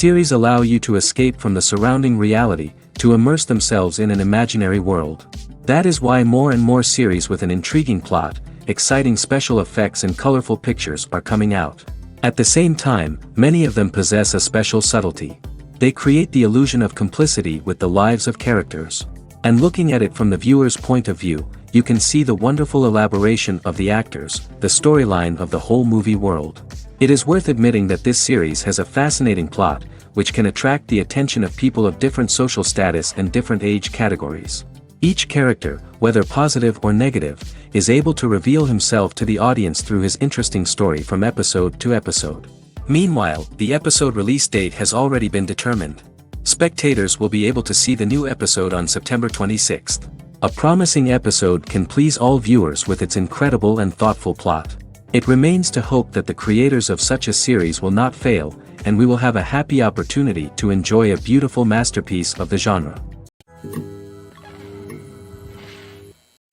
Series allow you to escape from the surrounding reality, to immerse themselves in an imaginary world. That is why more and more series with an intriguing plot, exciting special effects and colorful pictures are coming out. At the same time, many of them possess a special subtlety. They create the illusion of complicity with the lives of characters. And looking at it from the viewer's point of view, you can see the wonderful elaboration of the actors, the storyline of the whole movie world. It is worth admitting that this series has a fascinating plot, which can attract the attention of people of different social status and different age categories. Each character, whether positive or negative, is able to reveal himself to the audience through his interesting story from episode to episode. Meanwhile, the episode release date has already been determined. Spectators will be able to see the new episode on September 26th. A promising episode can please all viewers with its incredible and thoughtful plot. It remains to hope that the creators of such a series will not fail, and we will have a happy opportunity to enjoy a beautiful masterpiece of the genre.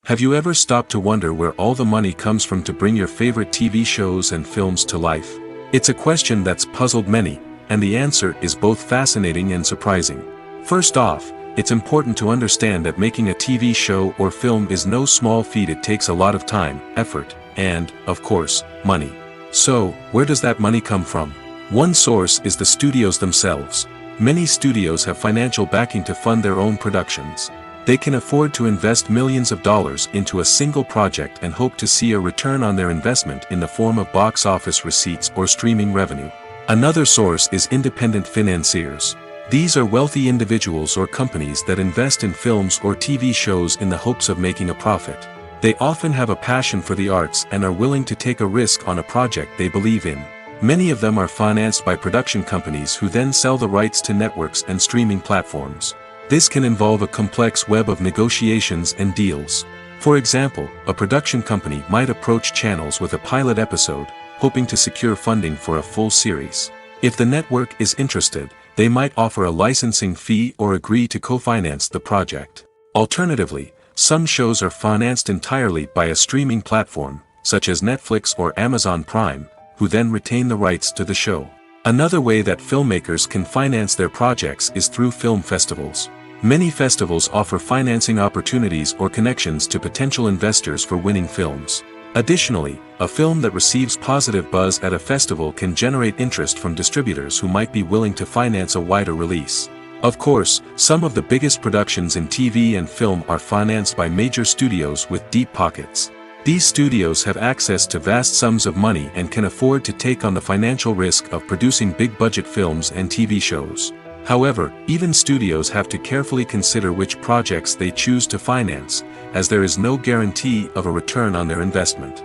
Have you ever stopped to wonder where all the money comes from to bring your favorite TV shows and films to life? It's a question that's puzzled many, and the answer is both fascinating and surprising. First off, it's important to understand that making a TV show or film is no small feat. It takes a lot of time, effort, and, of course, money. So, where does that money come from? One source is the studios themselves. Many studios have financial backing to fund their own productions. They can afford to invest millions of dollars into a single project and hope to see a return on their investment in the form of box office receipts or streaming revenue. Another source is independent financiers. These are wealthy individuals or companies that invest in films or TV shows in the hopes of making a profit. They often have a passion for the arts and are willing to take a risk on a project they believe in. Many of them are financed by production companies who then sell the rights to networks and streaming platforms. This can involve a complex web of negotiations and deals. For example, a production company might approach channels with a pilot episode, hoping to secure funding for a full series. If the network is interested, they might offer a licensing fee or agree to co-finance the project. Alternatively, some shows are financed entirely by a streaming platform, such as Netflix or Amazon Prime, who then retain the rights to the show. Another way that filmmakers can finance their projects is through film festivals. Many festivals offer financing opportunities or connections to potential investors for winning films. Additionally, a film that receives positive buzz at a festival can generate interest from distributors who might be willing to finance a wider release. Of course, some of the biggest productions in TV and film are financed by major studios with deep pockets. These studios have access to vast sums of money and can afford to take on the financial risk of producing big-budget films and TV shows. However, even studios have to carefully consider which projects they choose to finance, as there is no guarantee of a return on their investment.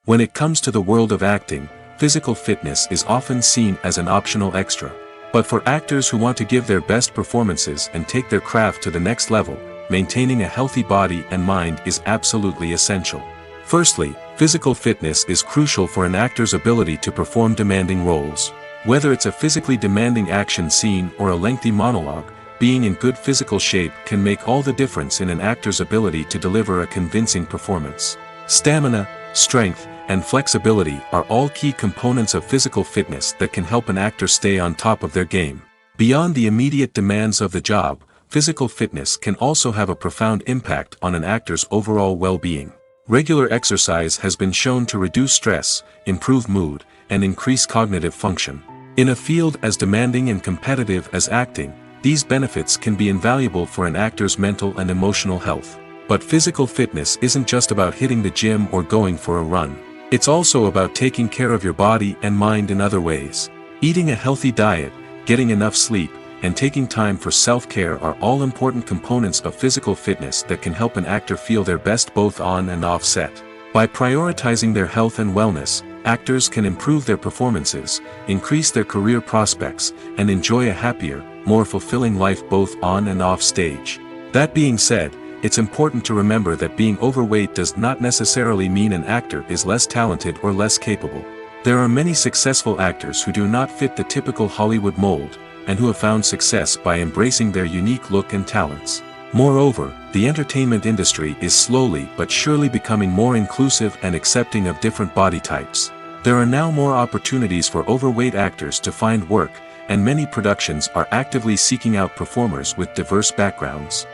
When it comes to the world of acting, physical fitness is often seen as an optional extra. But for actors who want to give their best performances and take their craft to the next level, maintaining a healthy body and mind is absolutely essential. Firstly, physical fitness is crucial for an actor's ability to perform demanding roles. Whether it's a physically demanding action scene or a lengthy monologue, being in good physical shape can make all the difference in an actor's ability to deliver a convincing performance. Stamina, strength, and flexibility are all key components of physical fitness that can help an actor stay on top of their game. Beyond the immediate demands of the job, physical fitness can also have a profound impact on an actor's overall well-being. Regular exercise has been shown to reduce stress, improve mood, and increase cognitive function. In a field as demanding and competitive as acting, these benefits can be invaluable for an actor's mental and emotional health. But physical fitness isn't just about hitting the gym or going for a run. It's also about taking care of your body and mind in other ways. Eating a healthy diet, getting enough sleep, and taking time for self-care are all important components of physical fitness that can help an actor feel their best both on and off set. By prioritizing their health and wellness, actors can improve their performances, increase their career prospects, and enjoy a happier, more fulfilling life both on and off stage. That being said, it's important to remember that being overweight does not necessarily mean an actor is less talented or less capable. There are many successful actors who do not fit the typical Hollywood mold, and who have found success by embracing their unique look and talents. Moreover, the entertainment industry is slowly but surely becoming more inclusive and accepting of different body types. There are now more opportunities for overweight actors to find work, and many productions are actively seeking out performers with diverse backgrounds.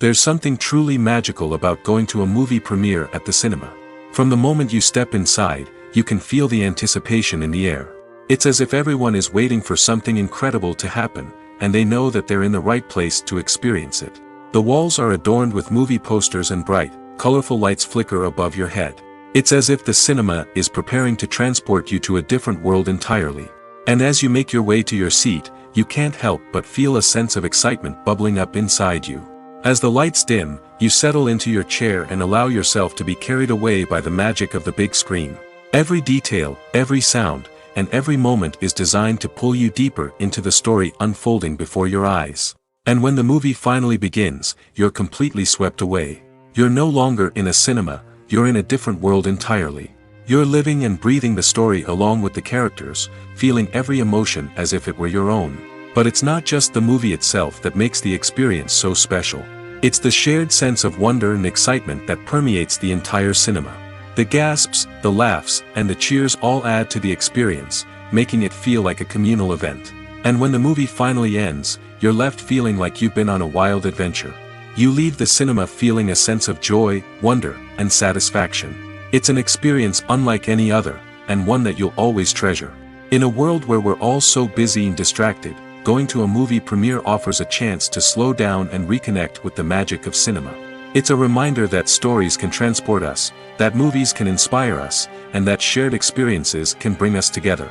There's something truly magical about going to a movie premiere at the cinema. From the moment you step inside, you can feel the anticipation in the air. It's as if everyone is waiting for something incredible to happen, and they know that they're in the right place to experience it. The walls are adorned with movie posters and bright, colorful lights flicker above your head. It's as if the cinema is preparing to transport you to a different world entirely. And as you make your way to your seat, you can't help but feel a sense of excitement bubbling up inside you. As the lights dim, you settle into your chair and allow yourself to be carried away by the magic of the big screen. Every detail, every sound, and every moment is designed to pull you deeper into the story unfolding before your eyes. And when the movie finally begins, you're completely swept away. You're no longer in a cinema, you're in a different world entirely. You're living and breathing the story along with the characters, feeling every emotion as if it were your own. But it's not just the movie itself that makes the experience so special. It's the shared sense of wonder and excitement that permeates the entire cinema. The gasps, the laughs, and the cheers all add to the experience, making it feel like a communal event. And when the movie finally ends, you're left feeling like you've been on a wild adventure. You leave the cinema feeling a sense of joy, wonder, and satisfaction. It's an experience unlike any other, and one that you'll always treasure. In a world where we're all so busy and distracted, going to a movie premiere offers a chance to slow down and reconnect with the magic of cinema. It's a reminder that stories can transport us, that movies can inspire us, and that shared experiences can bring us together.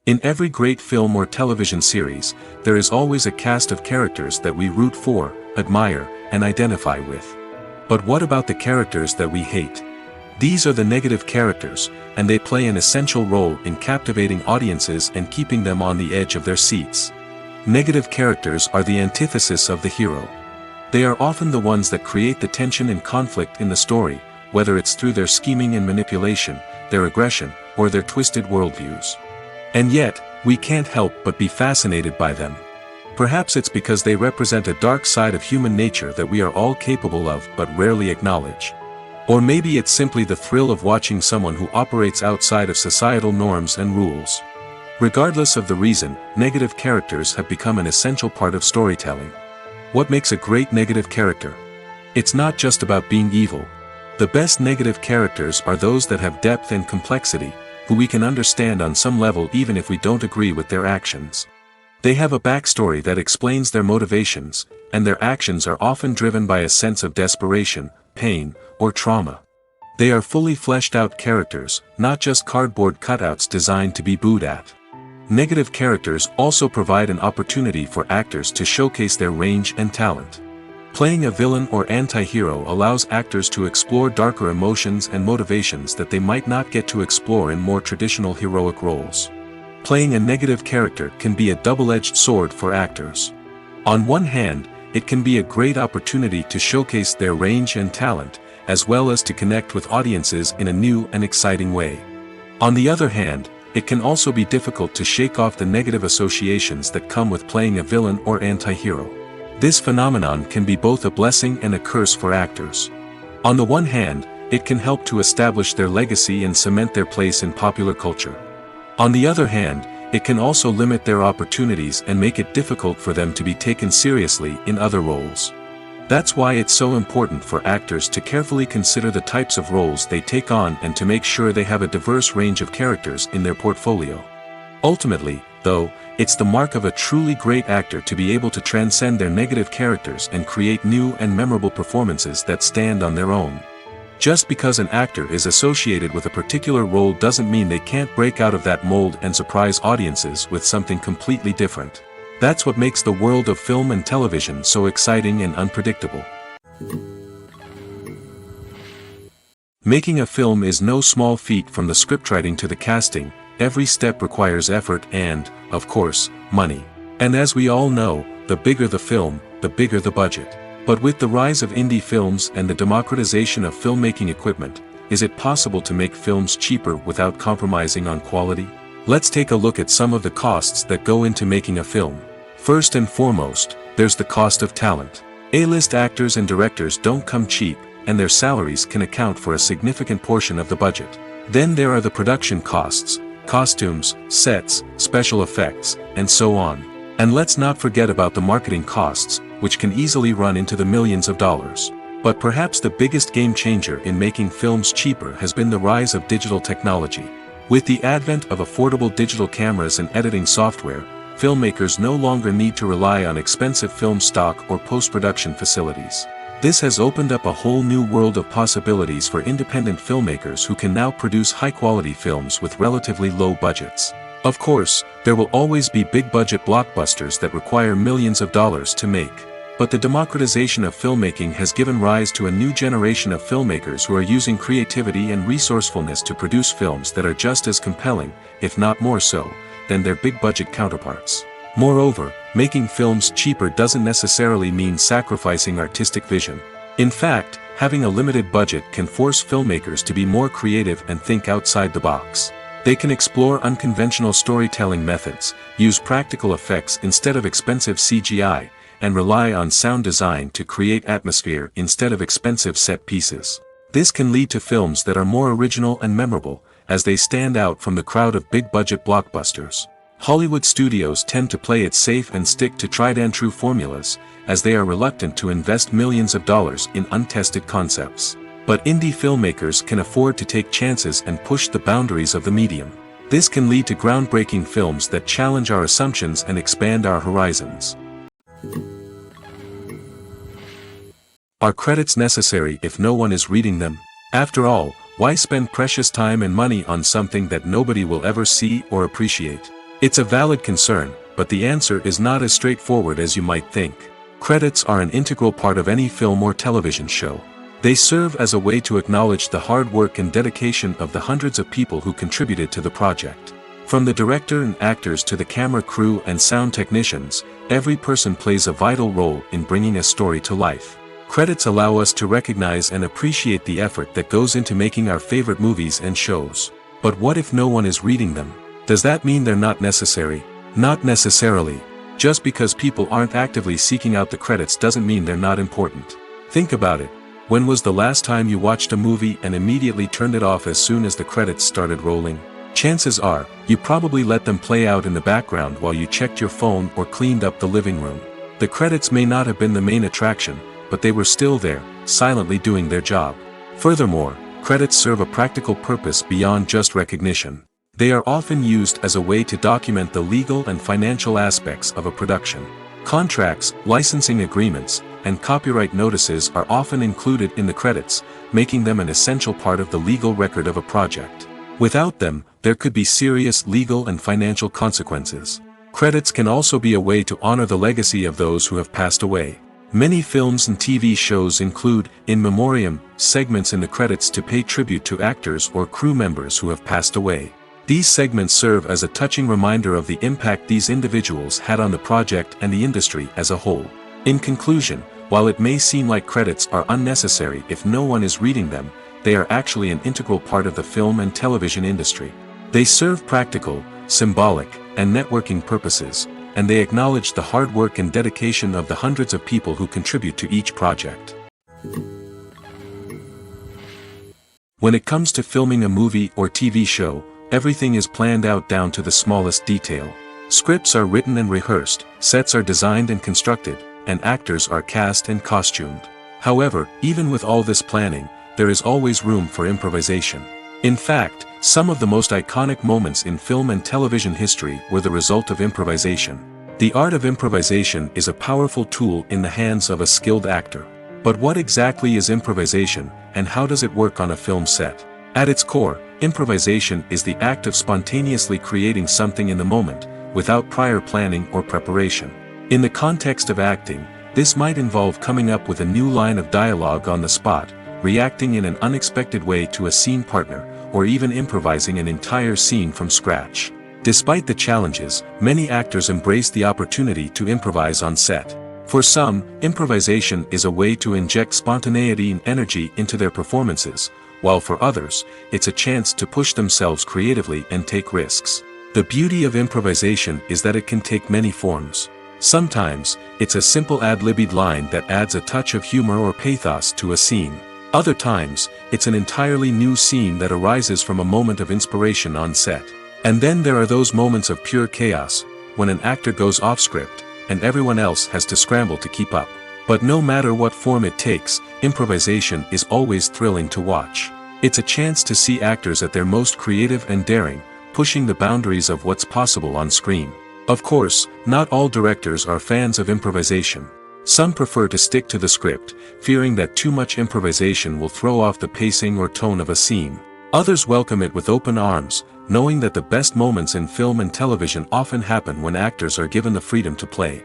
In every great film or television series, there is always a cast of characters that we root for, admire, and identify with. But what about the characters that we hate? These are the negative characters, and they play an essential role in captivating audiences and keeping them on the edge of their seats. Negative characters are the antithesis of the hero. They are often the ones that create the tension and conflict in the story, whether it's through their scheming and manipulation, their aggression, or their twisted worldviews. And yet, we can't help but be fascinated by them. Perhaps it's because they represent a dark side of human nature that we are all capable of but rarely acknowledge. Or maybe it's simply the thrill of watching someone who operates outside of societal norms and rules. Regardless of the reason, negative characters have become an essential part of storytelling. What makes a great negative character? It's not just about being evil. The best negative characters are those that have depth and complexity, who we can understand on some level even if we don't agree with their actions. They have a backstory that explains their motivations, and their actions are often driven by a sense of desperation, pain, or trauma. They are fully fleshed out characters, not just cardboard cutouts designed to be booed at. Negative characters also provide an opportunity for actors to showcase their range and talent. Playing a villain or anti-hero allows actors to explore darker emotions and motivations that they might not get to explore in more traditional heroic roles. Playing a negative character can be a double-edged sword for actors. On one hand, it can be a great opportunity to showcase their range and talent, as well as to connect with audiences in a new and exciting way. On the other hand, it can also be difficult to shake off the negative associations that come with playing a villain or anti-hero. This phenomenon can be both a blessing and a curse for actors. On the one hand, it can help to establish their legacy and cement their place in popular culture. On the other hand, it can also limit their opportunities and make it difficult for them to be taken seriously in other roles. That's why it's so important for actors to carefully consider the types of roles they take on and to make sure they have a diverse range of characters in their portfolio. Ultimately, though, it's the mark of a truly great actor to be able to transcend their negative characters and create new and memorable performances that stand on their own. Just because an actor is associated with a particular role doesn't mean they can't break out of that mold and surprise audiences with something completely different. That's what makes the world of film and television so exciting and unpredictable. Making a film is no small feat. From the scriptwriting to the casting, every step requires effort and, of course, money. And as we all know, the bigger the film, the bigger the budget. But with the rise of indie films and the democratization of filmmaking equipment, is it possible to make films cheaper without compromising on quality? Let's take a look at some of the costs that go into making a film. First and foremost, there's the cost of talent. A-list actors and directors don't come cheap, and their salaries can account for a significant portion of the budget. Then there are the production costs, costumes, sets, special effects, and so on. And let's not forget about the marketing costs, which can easily run into the millions of dollars. But perhaps the biggest game changer in making films cheaper has been the rise of digital technology. With the advent of affordable digital cameras and editing software, filmmakers no longer need to rely on expensive film stock or post-production facilities. This has opened up a whole new world of possibilities for independent filmmakers who can now produce high-quality films with relatively low budgets. Of course, there will always be big-budget blockbusters that require millions of dollars to make. But the democratization of filmmaking has given rise to a new generation of filmmakers who are using creativity and resourcefulness to produce films that are just as compelling, if not more so, than their big-budget counterparts. Moreover, making films cheaper doesn't necessarily mean sacrificing artistic vision. In fact, having a limited budget can force filmmakers to be more creative and think outside the box. They can explore unconventional storytelling methods, use practical effects instead of expensive CGI, and rely on sound design to create atmosphere instead of expensive set pieces. This can lead to films that are more original and memorable, as they stand out from the crowd of big-budget blockbusters. Hollywood studios tend to play it safe and stick to tried-and-true formulas, as they are reluctant to invest millions of dollars in untested concepts. But indie filmmakers can afford to take chances and push the boundaries of the medium. This can lead to groundbreaking films that challenge our assumptions and expand our horizons. Are credits necessary if no one is reading them? After all, why spend precious time and money on something that nobody will ever see or appreciate? It's a valid concern, but the answer is not as straightforward as you might think. Credits are an integral part of any film or television show. They serve as a way to acknowledge the hard work and dedication of the hundreds of people who contributed to the project. From the director and actors to the camera crew and sound technicians, every person plays a vital role in bringing a story to life. Credits allow us to recognize and appreciate the effort that goes into making our favorite movies and shows. But what if no one is reading them? Does that mean they're not necessary? Not necessarily. Just because people aren't actively seeking out the credits doesn't mean they're not important. Think about it. When was the last time you watched a movie and immediately turned it off as soon as the credits started rolling? Chances are, you probably let them play out in the background while you checked your phone or cleaned up the living room. The credits may not have been the main attraction, but they were still there, silently doing their job. Furthermore, credits serve a practical purpose beyond just recognition. They are often used as a way to document the legal and financial aspects of a production. Contracts, licensing agreements, and copyright notices are often included in the credits, making them an essential part of the legal record of a project. Without them, there could be serious legal and financial consequences. Credits can also be a way to honor the legacy of those who have passed away. Many films and TV shows include, in memoriam, segments in the credits to pay tribute to actors or crew members who have passed away. These segments serve as a touching reminder of the impact these individuals had on the project and the industry as a whole. In conclusion, while it may seem like credits are unnecessary if no one is reading them, they are actually an integral part of the film and television industry. They serve practical, symbolic, and networking purposes, and they acknowledge the hard work and dedication of the hundreds of people who contribute to each project. When it comes to filming a movie or TV show, everything is planned out down to the smallest detail. Scripts are written and rehearsed, sets are designed and constructed, and actors are cast and costumed. However, even with all this planning, there is always room for improvisation. In fact, some of the most iconic moments in film and television history were the result of improvisation. The art of improvisation is a powerful tool in the hands of a skilled actor. But what exactly is improvisation, and how does it work on a film set? At its core, improvisation is the act of spontaneously creating something in the moment, without prior planning or preparation. In the context of acting, this might involve coming up with a new line of dialogue on the spot, reacting in an unexpected way to a scene partner, or even improvising an entire scene from scratch. Despite the challenges, many actors embrace the opportunity to improvise on set. For some, improvisation is a way to inject spontaneity and energy into their performances, while for others, it's a chance to push themselves creatively and take risks. The beauty of improvisation is that it can take many forms. Sometimes, it's a simple ad-libbed line that adds a touch of humor or pathos to a scene. Other times, it's an entirely new scene that arises from a moment of inspiration on set. And then there are those moments of pure chaos, when an actor goes off script, and everyone else has to scramble to keep up. But no matter what form it takes, improvisation is always thrilling to watch. It's a chance to see actors at their most creative and daring, pushing the boundaries of what's possible on screen. Of course, not all directors are fans of improvisation. Some prefer to stick to the script, fearing that too much improvisation will throw off the pacing or tone of a scene. Others welcome it with open arms, knowing that the best moments in film and television often happen when actors are given the freedom to play.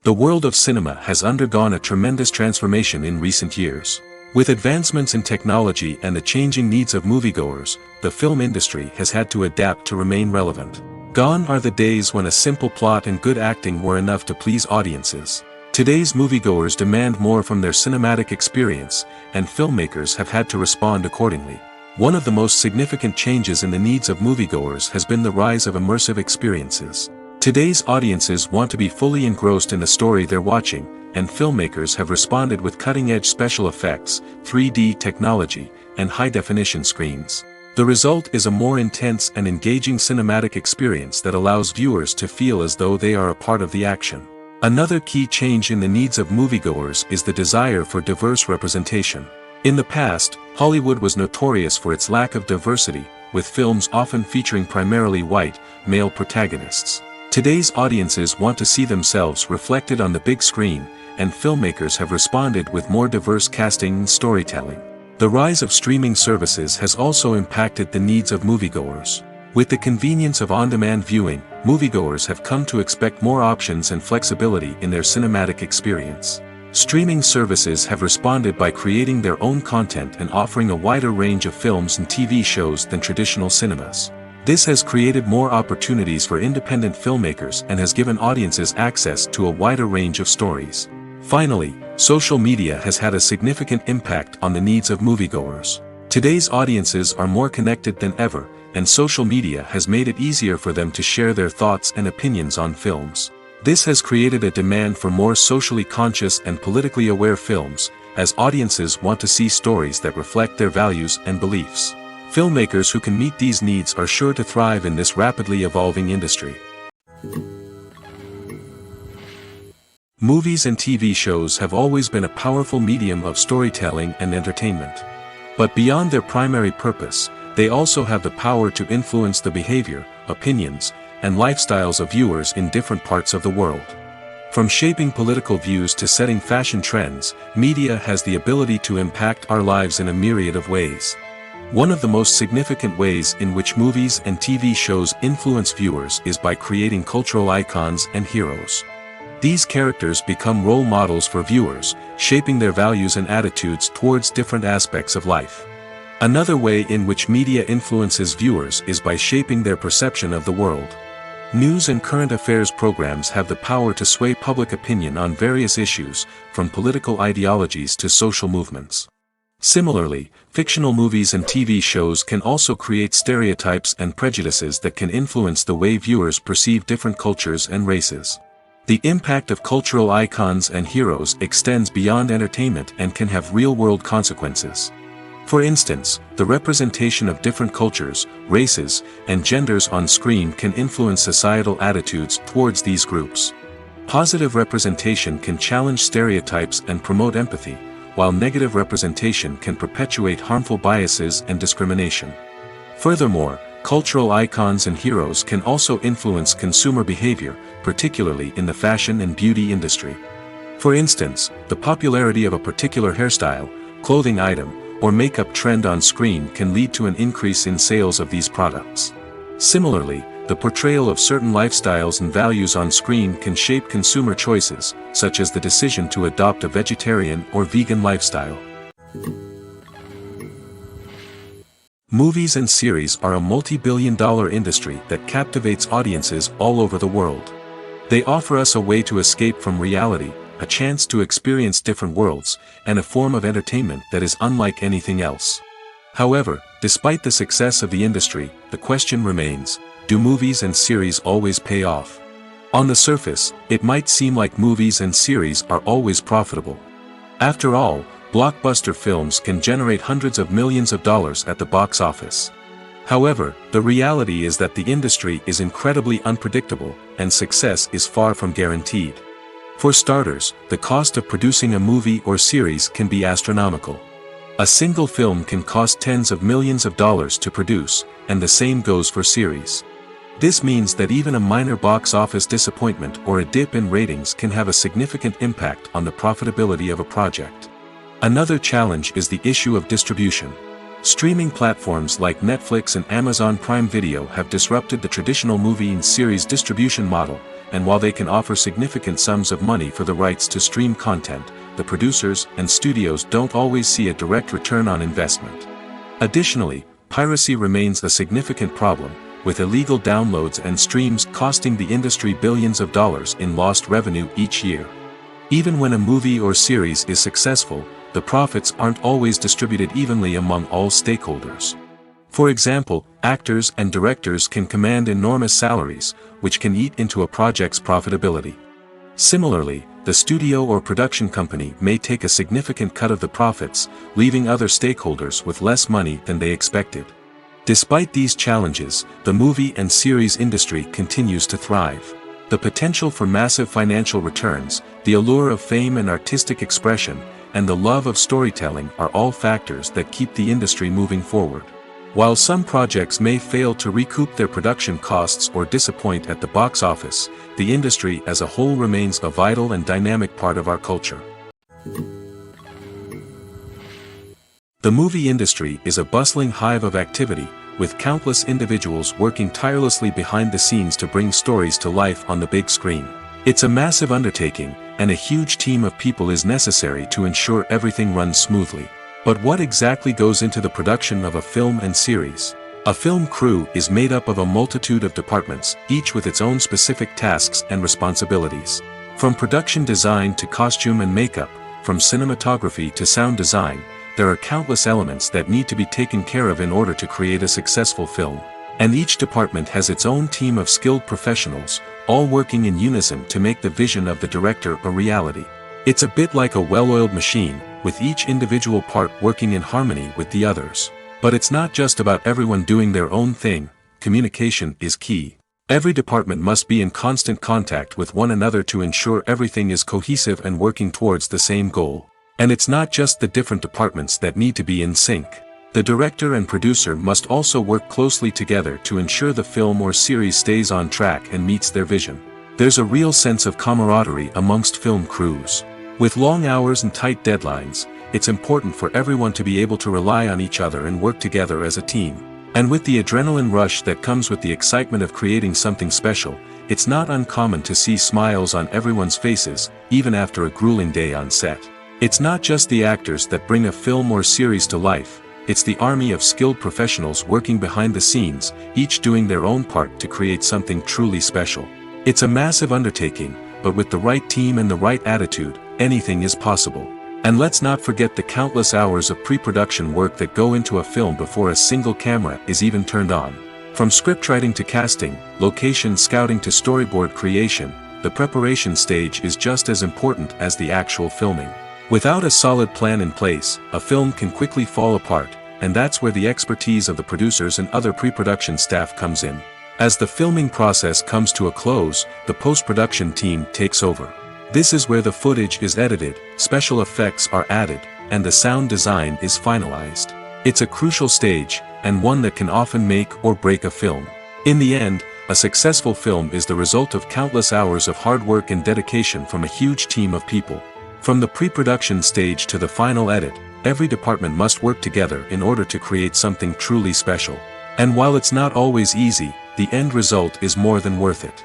The world of cinema has undergone a tremendous transformation in recent years. With advancements in technology and the changing needs of moviegoers, the film industry has had to adapt to remain relevant. Gone are the days when a simple plot and good acting were enough to please audiences. Today's moviegoers demand more from their cinematic experience, and filmmakers have had to respond accordingly. One of the most significant changes in the needs of moviegoers has been the rise of immersive experiences. Today's audiences want to be fully engrossed in the story they're watching, and filmmakers have responded with cutting-edge special effects, 3D technology, and high-definition screens. The result is a more intense and engaging cinematic experience that allows viewers to feel as though they are a part of the action. Another key change in the needs of moviegoers is the desire for diverse representation. In the past, Hollywood was notorious for its lack of diversity, with films often featuring primarily white, male protagonists. Today's audiences want to see themselves reflected on the big screen, and filmmakers have responded with more diverse casting and storytelling. The rise of streaming services has also impacted the needs of moviegoers. With the convenience of on-demand viewing, moviegoers have come to expect more options and flexibility in their cinematic experience. Streaming services have responded by creating their own content and offering a wider range of films and TV shows than traditional cinemas. This has created more opportunities for independent filmmakers and has given audiences access to a wider range of stories. Finally, social media has had a significant impact on the needs of moviegoers. Today's audiences are more connected than ever, and social media has made it easier for them to share their thoughts and opinions on films. This has created a demand for more socially conscious and politically aware films, as audiences want to see stories that reflect their values and beliefs. Filmmakers who can meet these needs are sure to thrive in this rapidly evolving industry. Movies and TV shows have always been a powerful medium of storytelling and entertainment. But beyond their primary purpose, they also have the power to influence the behavior, opinions, and lifestyles of viewers in different parts of the world. From shaping political views to setting fashion trends, media has the ability to impact our lives in a myriad of ways. One of the most significant ways in which movies and TV shows influence viewers is by creating cultural icons and heroes. These characters become role models for viewers, shaping their values and attitudes towards different aspects of life. Another way in which media influences viewers is by shaping their perception of the world. News and current affairs programs have the power to sway public opinion on various issues, from political ideologies to social movements. Similarly, fictional movies and TV shows can also create stereotypes and prejudices that can influence the way viewers perceive different cultures and races. The impact of cultural icons and heroes extends beyond entertainment and can have real-world consequences. For instance, the representation of different cultures, races, and genders on screen can influence societal attitudes towards these groups. Positive representation can challenge stereotypes and promote empathy, while negative representation can perpetuate harmful biases and discrimination. Furthermore, cultural icons and heroes can also influence consumer behavior, particularly in the fashion and beauty industry. For instance, the popularity of a particular hairstyle, clothing item, or makeup trend on screen can lead to an increase in sales of these products. Similarly, the portrayal of certain lifestyles and values on screen can shape consumer choices, such as the decision to adopt a vegetarian or vegan lifestyle. Movies and series are a multi-billion-dollar industry that captivates audiences all over the world. They offer us a way to escape from reality, a chance to experience different worlds, and a form of entertainment that is unlike anything else. However, despite the success of the industry, the question remains, do movies and series always pay off? On the surface, it might seem like movies and series are always profitable. After all, blockbuster films can generate hundreds of millions of dollars at the box office. However, the reality is that the industry is incredibly unpredictable, and success is far from guaranteed. For starters, the cost of producing a movie or series can be astronomical. A single film can cost tens of millions of dollars to produce, and the same goes for series. This means that even a minor box office disappointment or a dip in ratings can have a significant impact on the profitability of a project. Another challenge is the issue of distribution. Streaming platforms like Netflix and Amazon Prime Video have disrupted the traditional movie and series distribution model, and while they can offer significant sums of money for the rights to stream content, the producers and studios don't always see a direct return on investment. Additionally, piracy remains a significant problem, with illegal downloads and streams costing the industry billions of dollars in lost revenue each year. Even when a movie or series is successful, the profits aren't always distributed evenly among all stakeholders. For example, actors and directors can command enormous salaries, which can eat into a project's profitability. Similarly, the studio or production company may take a significant cut of the profits, leaving other stakeholders with less money than they expected. Despite these challenges, the movie and series industry continues to thrive. The potential for massive financial returns, the allure of fame and artistic expression, and the love of storytelling are all factors that keep the industry moving forward. While some projects may fail to recoup their production costs or disappoint at the box office, the industry as a whole remains a vital and dynamic part of our culture. The movie industry is a bustling hive of activity, with countless individuals working tirelessly behind the scenes to bring stories to life on the big screen. It's a massive undertaking, and a huge team of people is necessary to ensure everything runs smoothly. But what exactly goes into the production of a film and series? A film crew is made up of a multitude of departments, each with its own specific tasks and responsibilities. From production design to costume and makeup, from cinematography to sound design, there are countless elements that need to be taken care of in order to create a successful film. And each department has its own team of skilled professionals, all working in unison to make the vision of the director a reality. It's a bit like a well-oiled machine, with each individual part working in harmony with the others. But it's not just about everyone doing their own thing, communication is key. Every department must be in constant contact with one another to ensure everything is cohesive and working towards the same goal. And it's not just the different departments that need to be in sync. The director and producer must also work closely together to ensure the film or series stays on track and meets their vision. There's a real sense of camaraderie amongst film crews. With long hours and tight deadlines, it's important for everyone to be able to rely on each other and work together as a team. And with the adrenaline rush that comes with the excitement of creating something special, it's not uncommon to see smiles on everyone's faces, even after a grueling day on set. It's not just the actors that bring a film or series to life, it's the army of skilled professionals working behind the scenes, each doing their own part to create something truly special. It's a massive undertaking, but with the right team and the right attitude, anything is possible. And let's not forget the countless hours of pre-production work that go into a film before a single camera is even turned on. From scriptwriting to casting, location scouting to storyboard creation, the preparation stage is just as important as the actual filming. Without a solid plan in place, a film can quickly fall apart, and that's where the expertise of the producers and other pre-production staff comes in. As the filming process comes to a close, the post-production team takes over. This is where the footage is edited, special effects are added, and the sound design is finalized. It's a crucial stage, and one that can often make or break a film. In the end, a successful film is the result of countless hours of hard work and dedication from a huge team of people. From the pre-production stage to the final edit, every department must work together in order to create something truly special. And while it's not always easy, the end result is more than worth it.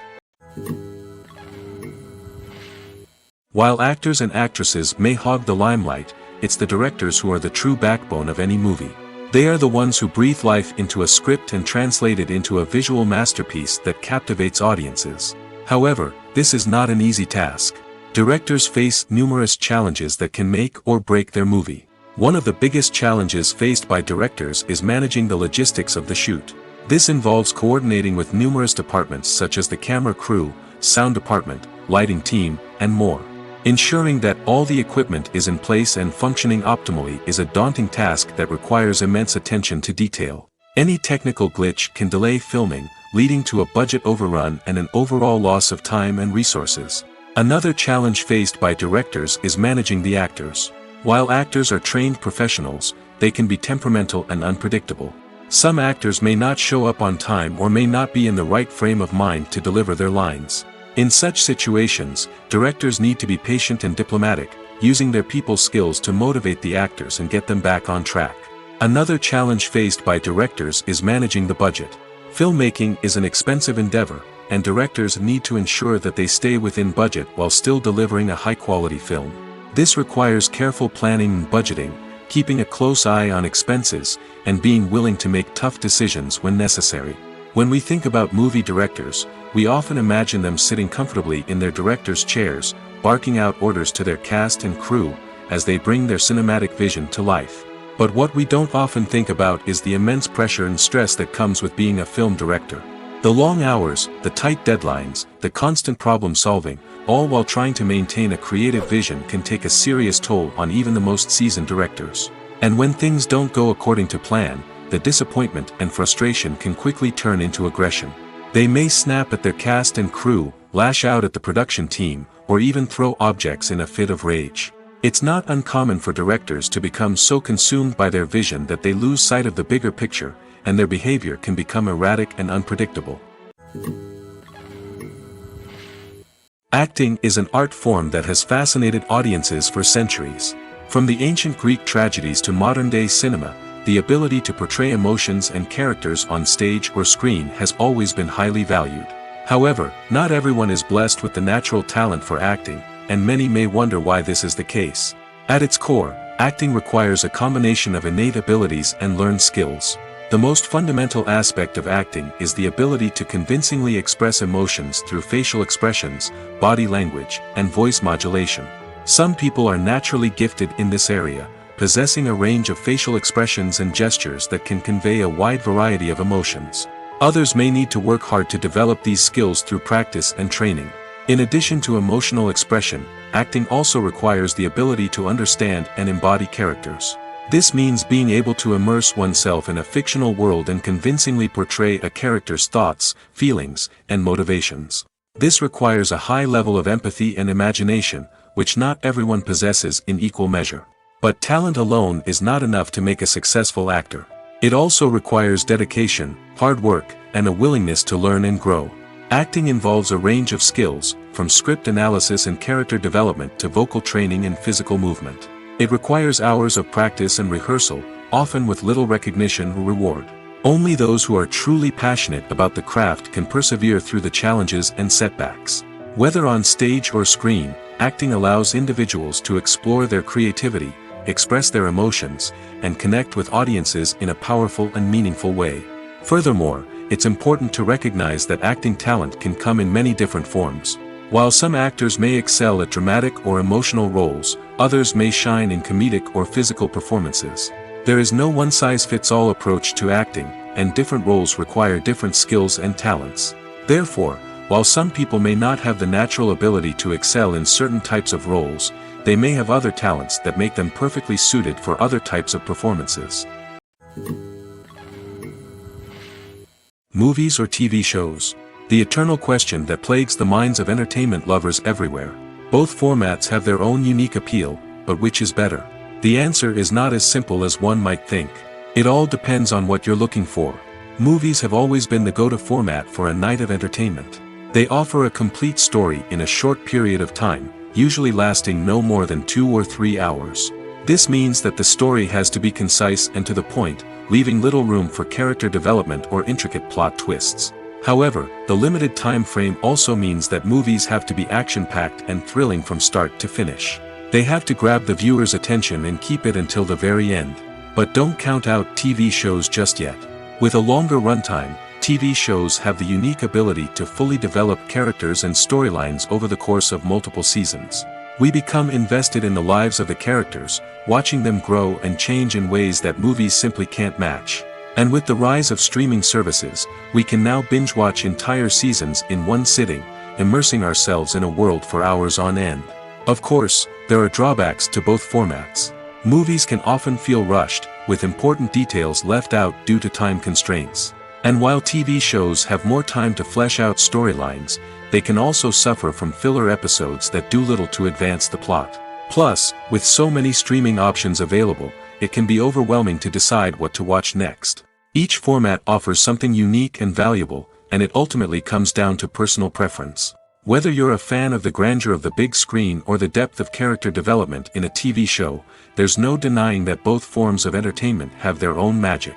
While actors and actresses may hog the limelight, it's the directors who are the true backbone of any movie. They are the ones who breathe life into a script and translate it into a visual masterpiece that captivates audiences. However, this is not an easy task. Directors face numerous challenges that can make or break their movie. One of the biggest challenges faced by directors is managing the logistics of the shoot. This involves coordinating with numerous departments such as the camera crew, sound department, lighting team, and more. Ensuring that all the equipment is in place and functioning optimally is a daunting task that requires immense attention to detail. Any technical glitch can delay filming, leading to a budget overrun and an overall loss of time and resources. Another challenge faced by directors is managing the actors. While actors are trained professionals, they can be temperamental and unpredictable. Some actors may not show up on time or may not be in the right frame of mind to deliver their lines. In such situations, directors need to be patient and diplomatic, using their people skills to motivate the actors and get them back on track. Another challenge faced by directors is managing the budget. Filmmaking is an expensive endeavor, and directors need to ensure that they stay within budget while still delivering a high-quality film. This requires careful planning and budgeting, keeping a close eye on expenses, and being willing to make tough decisions when necessary. When we think about movie directors, we often imagine them sitting comfortably in their director's chairs, barking out orders to their cast and crew, as they bring their cinematic vision to life. But what we don't often think about is the immense pressure and stress that comes with being a film director. The long hours, the tight deadlines, the constant problem solving, all while trying to maintain a creative vision can take a serious toll on even the most seasoned directors. And when things don't go according to plan, the disappointment and frustration can quickly turn into aggression. They may snap at their cast and crew, lash out at the production team, or even throw objects in a fit of rage. It's not uncommon for directors to become so consumed by their vision that they lose sight of the bigger picture, and their behavior can become erratic and unpredictable. Acting is an art form that has fascinated audiences for centuries. From the ancient Greek tragedies to modern-day cinema, the ability to portray emotions and characters on stage or screen has always been highly valued. However, not everyone is blessed with the natural talent for acting, and many may wonder why this is the case. At its core, acting requires a combination of innate abilities and learned skills. The most fundamental aspect of acting is the ability to convincingly express emotions through facial expressions, body language, and voice modulation. Some people are naturally gifted in this area, possessing a range of facial expressions and gestures that can convey a wide variety of emotions. Others may need to work hard to develop these skills through practice and training. In addition to emotional expression, acting also requires the ability to understand and embody characters. This means being able to immerse oneself in a fictional world and convincingly portray a character's thoughts, feelings, and motivations. This requires a high level of empathy and imagination, which not everyone possesses in equal measure. But talent alone is not enough to make a successful actor. It also requires dedication, hard work, and a willingness to learn and grow. Acting involves a range of skills, from script analysis and character development to vocal training and physical movement. It requires hours of practice and rehearsal, often with little recognition or reward. Only those who are truly passionate about the craft can persevere through the challenges and setbacks. Whether on stage or screen, acting allows individuals to explore their creativity, express their emotions, and connect with audiences in a powerful and meaningful way. Furthermore, it's important to recognize that acting talent can come in many different forms. While some actors may excel at dramatic or emotional roles, others may shine in comedic or physical performances. There is no one-size-fits-all approach to acting, and different roles require different skills and talents. Therefore, while some people may not have the natural ability to excel in certain types of roles, they may have other talents that make them perfectly suited for other types of performances. Movies or TV shows? The eternal question that plagues the minds of entertainment lovers everywhere. Both formats have their own unique appeal, but which is better? The answer is not as simple as one might think. It all depends on what you're looking for. Movies have always been the go-to format for a night of entertainment. They offer a complete story in a short period of time, usually lasting no more than 2 or 3 hours. This means that the story has to be concise and to the point, leaving little room for character development or intricate plot twists. However, the limited time frame also means that movies have to be action-packed and thrilling from start to finish. They have to grab the viewer's attention and keep it until the very end. But don't count out TV shows just yet. With a longer runtime, TV shows have the unique ability to fully develop characters and storylines over the course of multiple seasons. We become invested in the lives of the characters, watching them grow and change in ways that movies simply can't match. And with the rise of streaming services, we can now binge-watch entire seasons in one sitting, immersing ourselves in a world for hours on end. Of course, there are drawbacks to both formats. Movies can often feel rushed, with important details left out due to time constraints. And while TV shows have more time to flesh out storylines, they can also suffer from filler episodes that do little to advance the plot. Plus, with so many streaming options available, it can be overwhelming to decide what to watch next. Each format offers something unique and valuable, and it ultimately comes down to personal preference. Whether you're a fan of the grandeur of the big screen or the depth of character development in a TV show, there's no denying that both forms of entertainment have their own magic.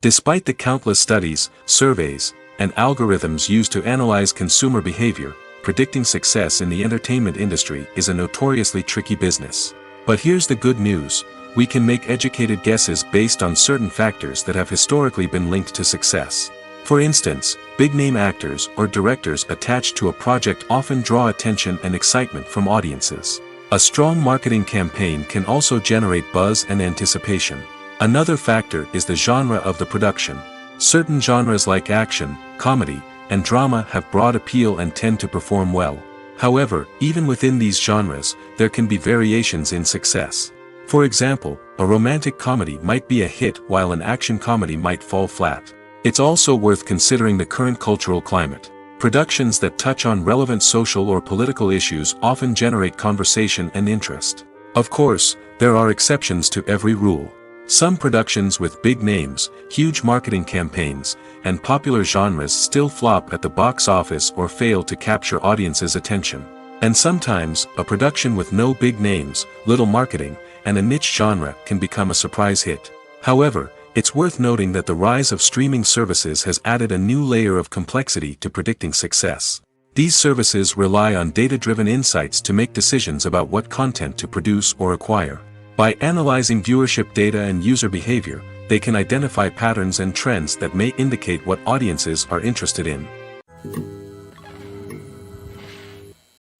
Despite the countless studies, surveys, and algorithms used to analyze consumer behavior, predicting success in the entertainment industry is a notoriously tricky business. But here's the good news: we can make educated guesses based on certain factors that have historically been linked to success. For instance, big-name actors or directors attached to a project often draw attention and excitement from audiences. A strong marketing campaign can also generate buzz and anticipation. Another factor is the genre of the production. Certain genres like action, comedy, and drama have broad appeal and tend to perform well. However, even within these genres, there can be variations in success. For example, a romantic comedy might be a hit while an action comedy might fall flat. It's also worth considering the current cultural climate. Productions that touch on relevant social or political issues often generate conversation and interest. Of course, there are exceptions to every rule. Some productions with big names, huge marketing campaigns, and popular genres still flop at the box office or fail to capture audiences' attention. And sometimes, a production with no big names, little marketing, and a niche genre can become a surprise hit. However, it's worth noting that the rise of streaming services has added a new layer of complexity to predicting success. These services rely on data-driven insights to make decisions about what content to produce or acquire. By analyzing viewership data and user behavior, they can identify patterns and trends that may indicate what audiences are interested in.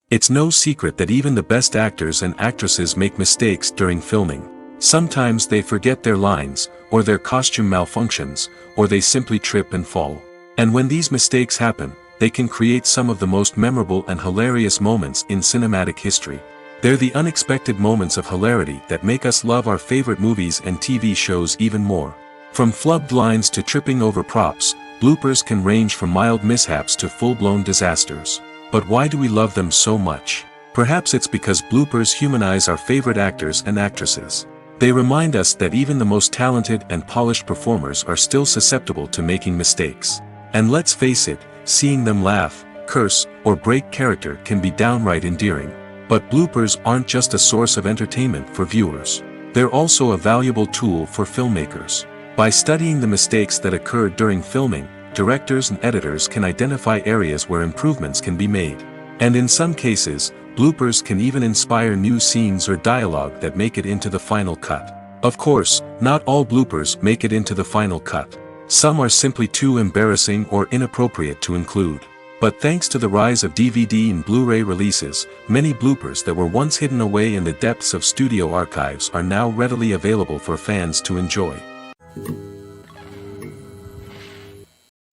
It's no secret that even the best actors and actresses make mistakes during filming. Sometimes they forget their lines, or their costume malfunctions, or they simply trip and fall. And when these mistakes happen, they can create some of the most memorable and hilarious moments in cinematic history. They're the unexpected moments of hilarity that make us love our favorite movies and TV shows even more. From flubbed lines to tripping over props, bloopers can range from mild mishaps to full-blown disasters. But why do we love them so much? Perhaps it's because bloopers humanize our favorite actors and actresses. They remind us that even the most talented and polished performers are still susceptible to making mistakes. And let's face it, seeing them laugh, curse, or break character can be downright endearing. But bloopers aren't just a source of entertainment for viewers. They're also a valuable tool for filmmakers. By studying the mistakes that occurred during filming, directors and editors can identify areas where improvements can be made. And in some cases, bloopers can even inspire new scenes or dialogue that make it into the final cut. Of course, not all bloopers make it into the final cut. Some are simply too embarrassing or inappropriate to include. But thanks to the rise of DVD and Blu-ray releases, many bloopers that were once hidden away in the depths of studio archives are now readily available for fans to enjoy.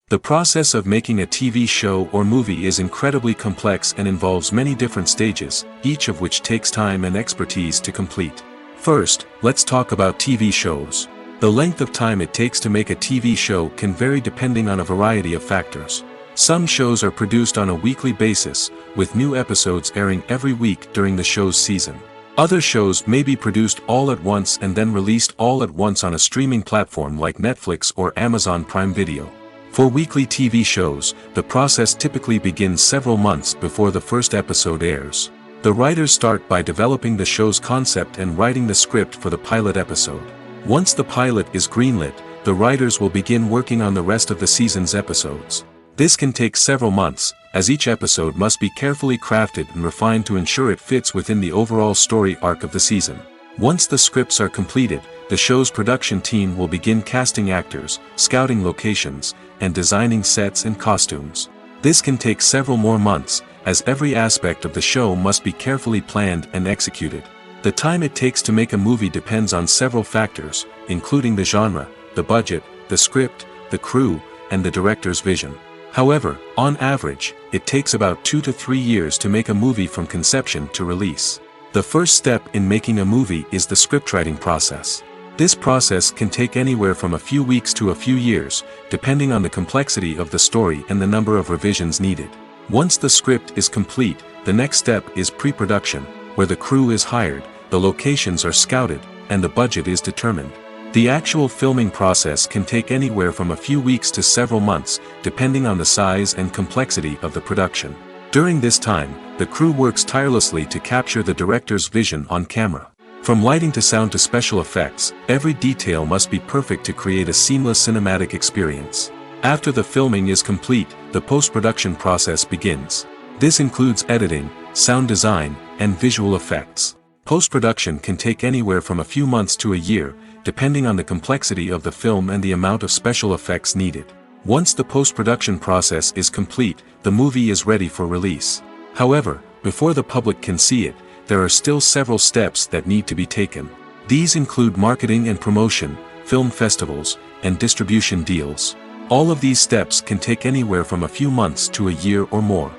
The process of making a TV show or movie is incredibly complex and involves many different stages, each of which takes time and expertise to complete. First, let's talk about TV shows. The length of time it takes to make a TV show can vary depending on a variety of factors. Some shows are produced on a weekly basis, with new episodes airing every week during the show's season. Other shows may be produced all at once and then released all at once on a streaming platform like Netflix or Amazon Prime Video. For weekly TV shows, the process typically begins several months before the first episode airs. The writers start by developing the show's concept and writing the script for the pilot episode. Once the pilot is greenlit, the writers will begin working on the rest of the season's episodes. This can take several months, as each episode must be carefully crafted and refined to ensure it fits within the overall story arc of the season. Once the scripts are completed, the show's production team will begin casting actors, scouting locations, and designing sets and costumes. This can take several more months, as every aspect of the show must be carefully planned and executed. The time it takes to make a movie depends on several factors, including the genre, the budget, the script, the crew, and the director's vision. However, on average, it takes about 2 to 3 years to make a movie from conception to release. The first step in making a movie is the scriptwriting process. This process can take anywhere from a few weeks to a few years, depending on the complexity of the story and the number of revisions needed. Once the script is complete, the next step is pre-production, where the crew is hired, the locations are scouted, and the budget is determined. The actual filming process can take anywhere from a few weeks to several months, depending on the size and complexity of the production. During this time, the crew works tirelessly to capture the director's vision on camera. From lighting to sound to special effects, every detail must be perfect to create a seamless cinematic experience. After the filming is complete, the post-production process begins. This includes editing, sound design, and visual effects. Post-production can take anywhere from a few months to a year, depending on the complexity of the film and the amount of special effects needed. Once the post-production process is complete, the movie is ready for release. However, before the public can see it, there are still several steps that need to be taken. These include marketing and promotion, film festivals, and distribution deals. All of these steps can take anywhere from a few months to a year or more.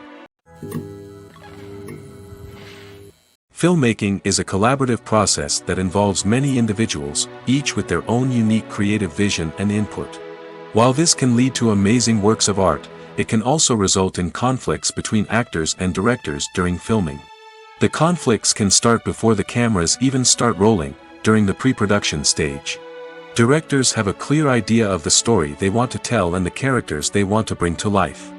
Filmmaking is a collaborative process that involves many individuals, each with their own unique creative vision and input. While this can lead to amazing works of art, it can also result in conflicts between actors and directors during filming. The conflicts can start before the cameras even start rolling, during the pre-production stage. Directors have a clear idea of the story they want to tell and the characters they want to bring to life.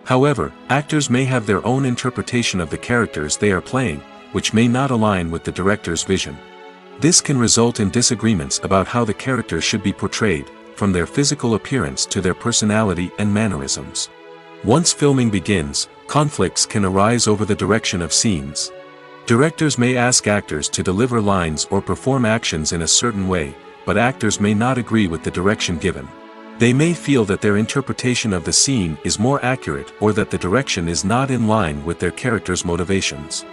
However, actors may have their own interpretation of the characters they are playing, which may not align with the director's vision. This can result in disagreements about how the character should be portrayed, from their physical appearance to their personality and mannerisms. Once filming begins, conflicts can arise over the direction of scenes. Directors may ask actors to deliver lines or perform actions in a certain way, but actors may not agree with the direction given. They may feel that their interpretation of the scene is more accurate or that the direction is not in line with their character's motivations.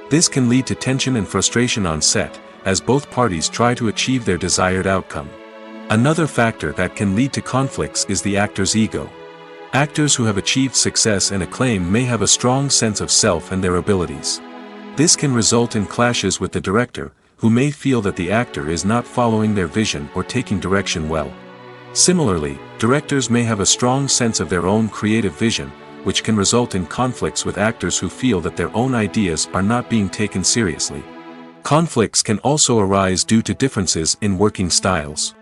This can lead to tension and frustration on set, as both parties try to achieve their desired outcome. Another factor that can lead to conflicts is the actor's ego. Actors who have achieved success and acclaim may have a strong sense of self and their abilities. This can result in clashes with the director, who may feel that the actor is not following their vision or taking direction well. Similarly, directors may have a strong sense of their own creative vision, which can result in conflicts with actors who feel that their own ideas are not being taken seriously. Conflicts can also arise due to differences in working styles.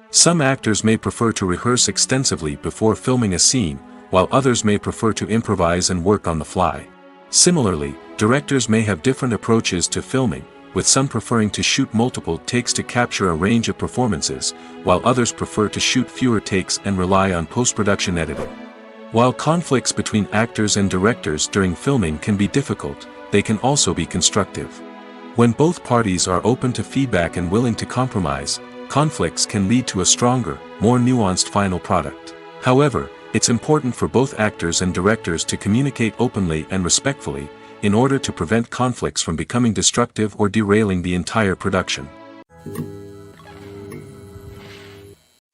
Some actors may prefer to rehearse extensively before filming a scene, while others may prefer to improvise and work on the fly. Similarly, directors may have different approaches to filming, with some preferring to shoot multiple takes to capture a range of performances, while others prefer to shoot fewer takes and rely on post-production editing. While conflicts between actors and directors during filming can be difficult, they can also be constructive. When both parties are open to feedback and willing to compromise, conflicts can lead to a stronger, more nuanced final product. However, it's important for both actors and directors to communicate openly and respectfully, in order to prevent conflicts from becoming destructive or derailing the entire production.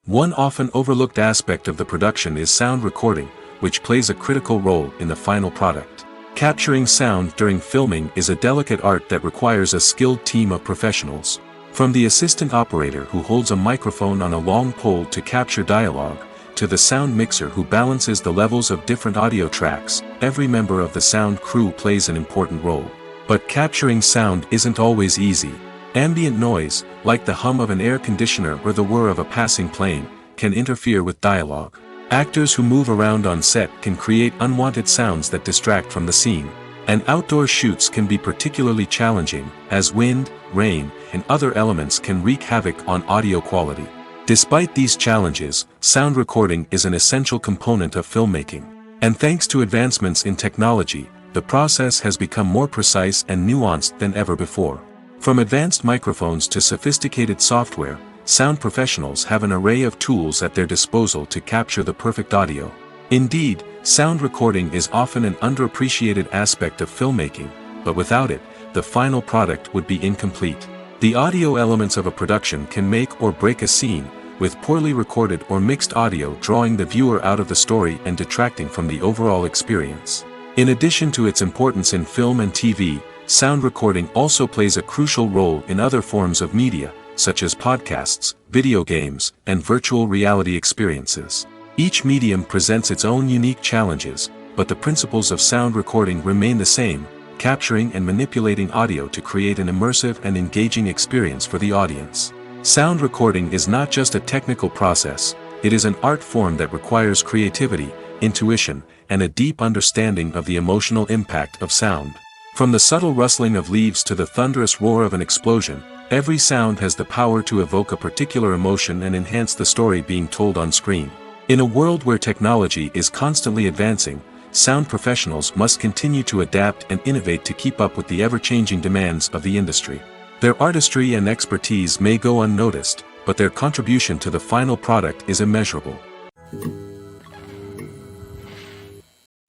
One often overlooked aspect of the production is sound recording, which plays a critical role in the final product. Capturing sound during filming is a delicate art that requires a skilled team of professionals. From the assistant operator who holds a microphone on a long pole to capture dialogue, to the sound mixer who balances the levels of different audio tracks, every member of the sound crew plays an important role. But capturing sound isn't always easy. Ambient noise, like the hum of an air conditioner or the whir of a passing plane, can interfere with dialogue. Actors who move around on set can create unwanted sounds that distract from the scene. And outdoor shoots can be particularly challenging, as wind, rain, and other elements can wreak havoc on audio quality. Despite these challenges, sound recording is an essential component of filmmaking. And thanks to advancements in technology, the process has become more precise and nuanced than ever before. From advanced microphones to sophisticated software, sound professionals have an array of tools at their disposal to capture the perfect audio. Indeed, sound recording is often an underappreciated aspect of filmmaking, but without it, the final product would be incomplete. The audio elements of a production can make or break a scene, with poorly recorded or mixed audio drawing the viewer out of the story and detracting from the overall experience. In addition to its importance in film and TV, sound recording also plays a crucial role in other forms of media, such as podcasts, video games, and virtual reality experiences. Each medium presents its own unique challenges, but the principles of sound recording remain the same, capturing and manipulating audio to create an immersive and engaging experience for the audience. Sound recording is not just a technical process, it is an art form that requires creativity, intuition, and a deep understanding of the emotional impact of sound. From the subtle rustling of leaves to the thunderous roar of an explosion, every sound has the power to evoke a particular emotion and enhance the story being told on screen. In a world where technology is constantly advancing, sound professionals must continue to adapt and innovate to keep up with the ever-changing demands of the industry. Their artistry and expertise may go unnoticed, but their contribution to the final product is immeasurable.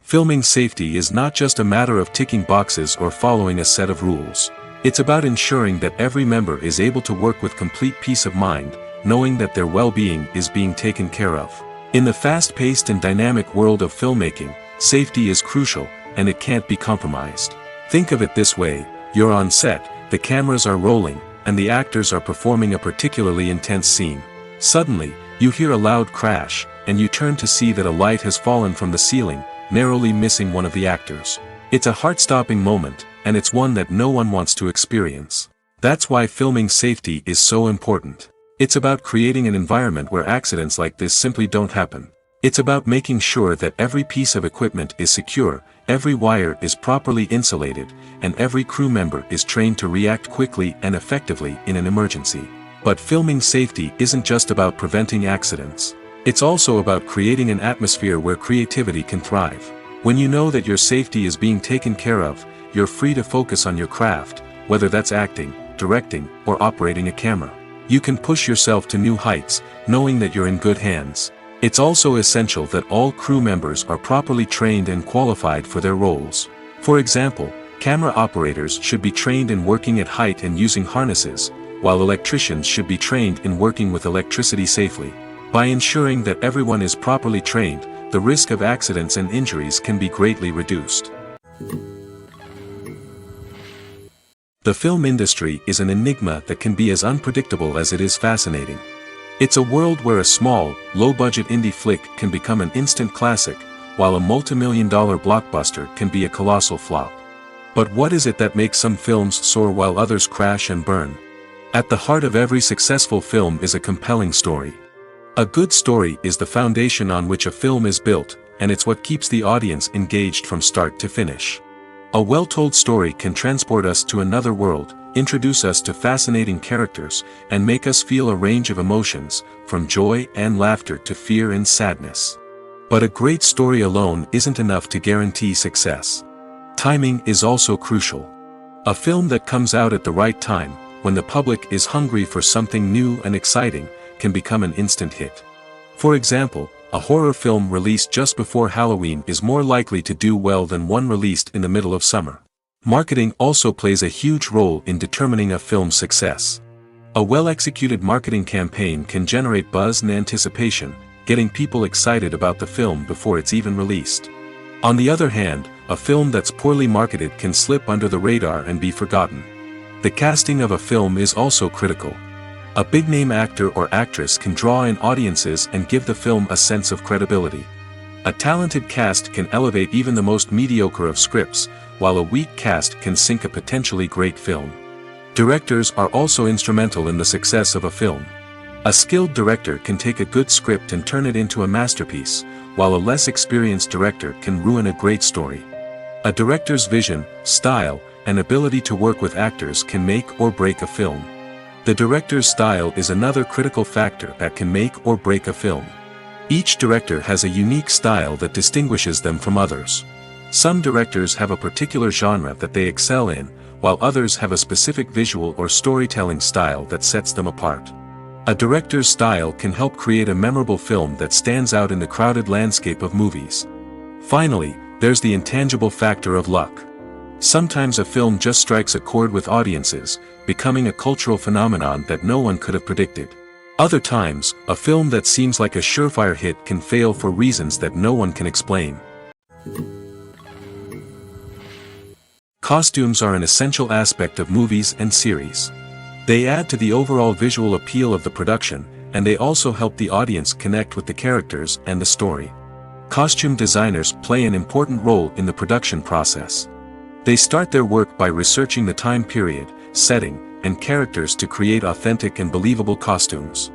Filming safety is not just a matter of ticking boxes or following a set of rules. It's about ensuring that every member is able to work with complete peace of mind, knowing that their well-being is being taken care of. In the fast-paced and dynamic world of filmmaking, safety is crucial, and it can't be compromised. Think of it this way: you're on set, the cameras are rolling, and the actors are performing a particularly intense scene. Suddenly, you hear a loud crash, and you turn to see that a light has fallen from the ceiling, narrowly missing one of the actors. It's a heart-stopping moment, and it's one that no one wants to experience. That's why filming safety is so important. It's about creating an environment where accidents like this simply don't happen. It's about making sure that every piece of equipment is secure, every wire is properly insulated, and every crew member is trained to react quickly and effectively in an emergency. But filming safety isn't just about preventing accidents. It's also about creating an atmosphere where creativity can thrive. When you know that your safety is being taken care of, you're free to focus on your craft, whether that's acting, directing, or operating a camera. You can push yourself to new heights, knowing that you're in good hands. It's also essential that all crew members are properly trained and qualified for their roles. For example, camera operators should be trained in working at height and using harnesses, while electricians should be trained in working with electricity safely. By ensuring that everyone is properly trained, the risk of accidents and injuries can be greatly reduced. The film industry is an enigma that can be as unpredictable as it is fascinating. It's a world where a small, low-budget indie flick can become an instant classic, while a multi-million-dollar blockbuster can be a colossal flop. But what is it that makes some films soar while others crash and burn? At the heart of every successful film is a compelling story. A good story is the foundation on which a film is built, and it's what keeps the audience engaged from start to finish. A well-told story can transport us to another world, introduce us to fascinating characters, and make us feel a range of emotions, from joy and laughter to fear and sadness. But a great story alone isn't enough to guarantee success. Timing is also crucial. A film that comes out at the right time, when the public is hungry for something new and exciting, can become an instant hit. For example, a horror film released just before Halloween is more likely to do well than one released in the middle of summer. Marketing also plays a huge role in determining a film's success. A well-executed marketing campaign can generate buzz and anticipation, getting people excited about the film before it's even released. On the other hand, a film that's poorly marketed can slip under the radar and be forgotten. The casting of a film is also critical. A big-name actor or actress can draw in audiences and give the film a sense of credibility. A talented cast can elevate even the most mediocre of scripts, while a weak cast can sink a potentially great film. Directors are also instrumental in the success of a film. A skilled director can take a good script and turn it into a masterpiece, while a less experienced director can ruin a great story. A director's vision, style, and ability to work with actors can make or break a film. The director's style is another critical factor that can make or break a film. Each director has a unique style that distinguishes them from others. Some directors have a particular genre that they excel in, while others have a specific visual or storytelling style that sets them apart. A director's style can help create a memorable film that stands out in the crowded landscape of movies. Finally, there's the intangible factor of luck. Sometimes a film just strikes a chord with audiences, becoming a cultural phenomenon that no one could have predicted. Other times, a film that seems like a surefire hit can fail for reasons that no one can explain. Costumes are an essential aspect of movies and series. They add to the overall visual appeal of the production, and they also help the audience connect with the characters and the story. Costume designers play an important role in the production process. They start their work by researching the time period, setting, and characters to create authentic and believable costumes.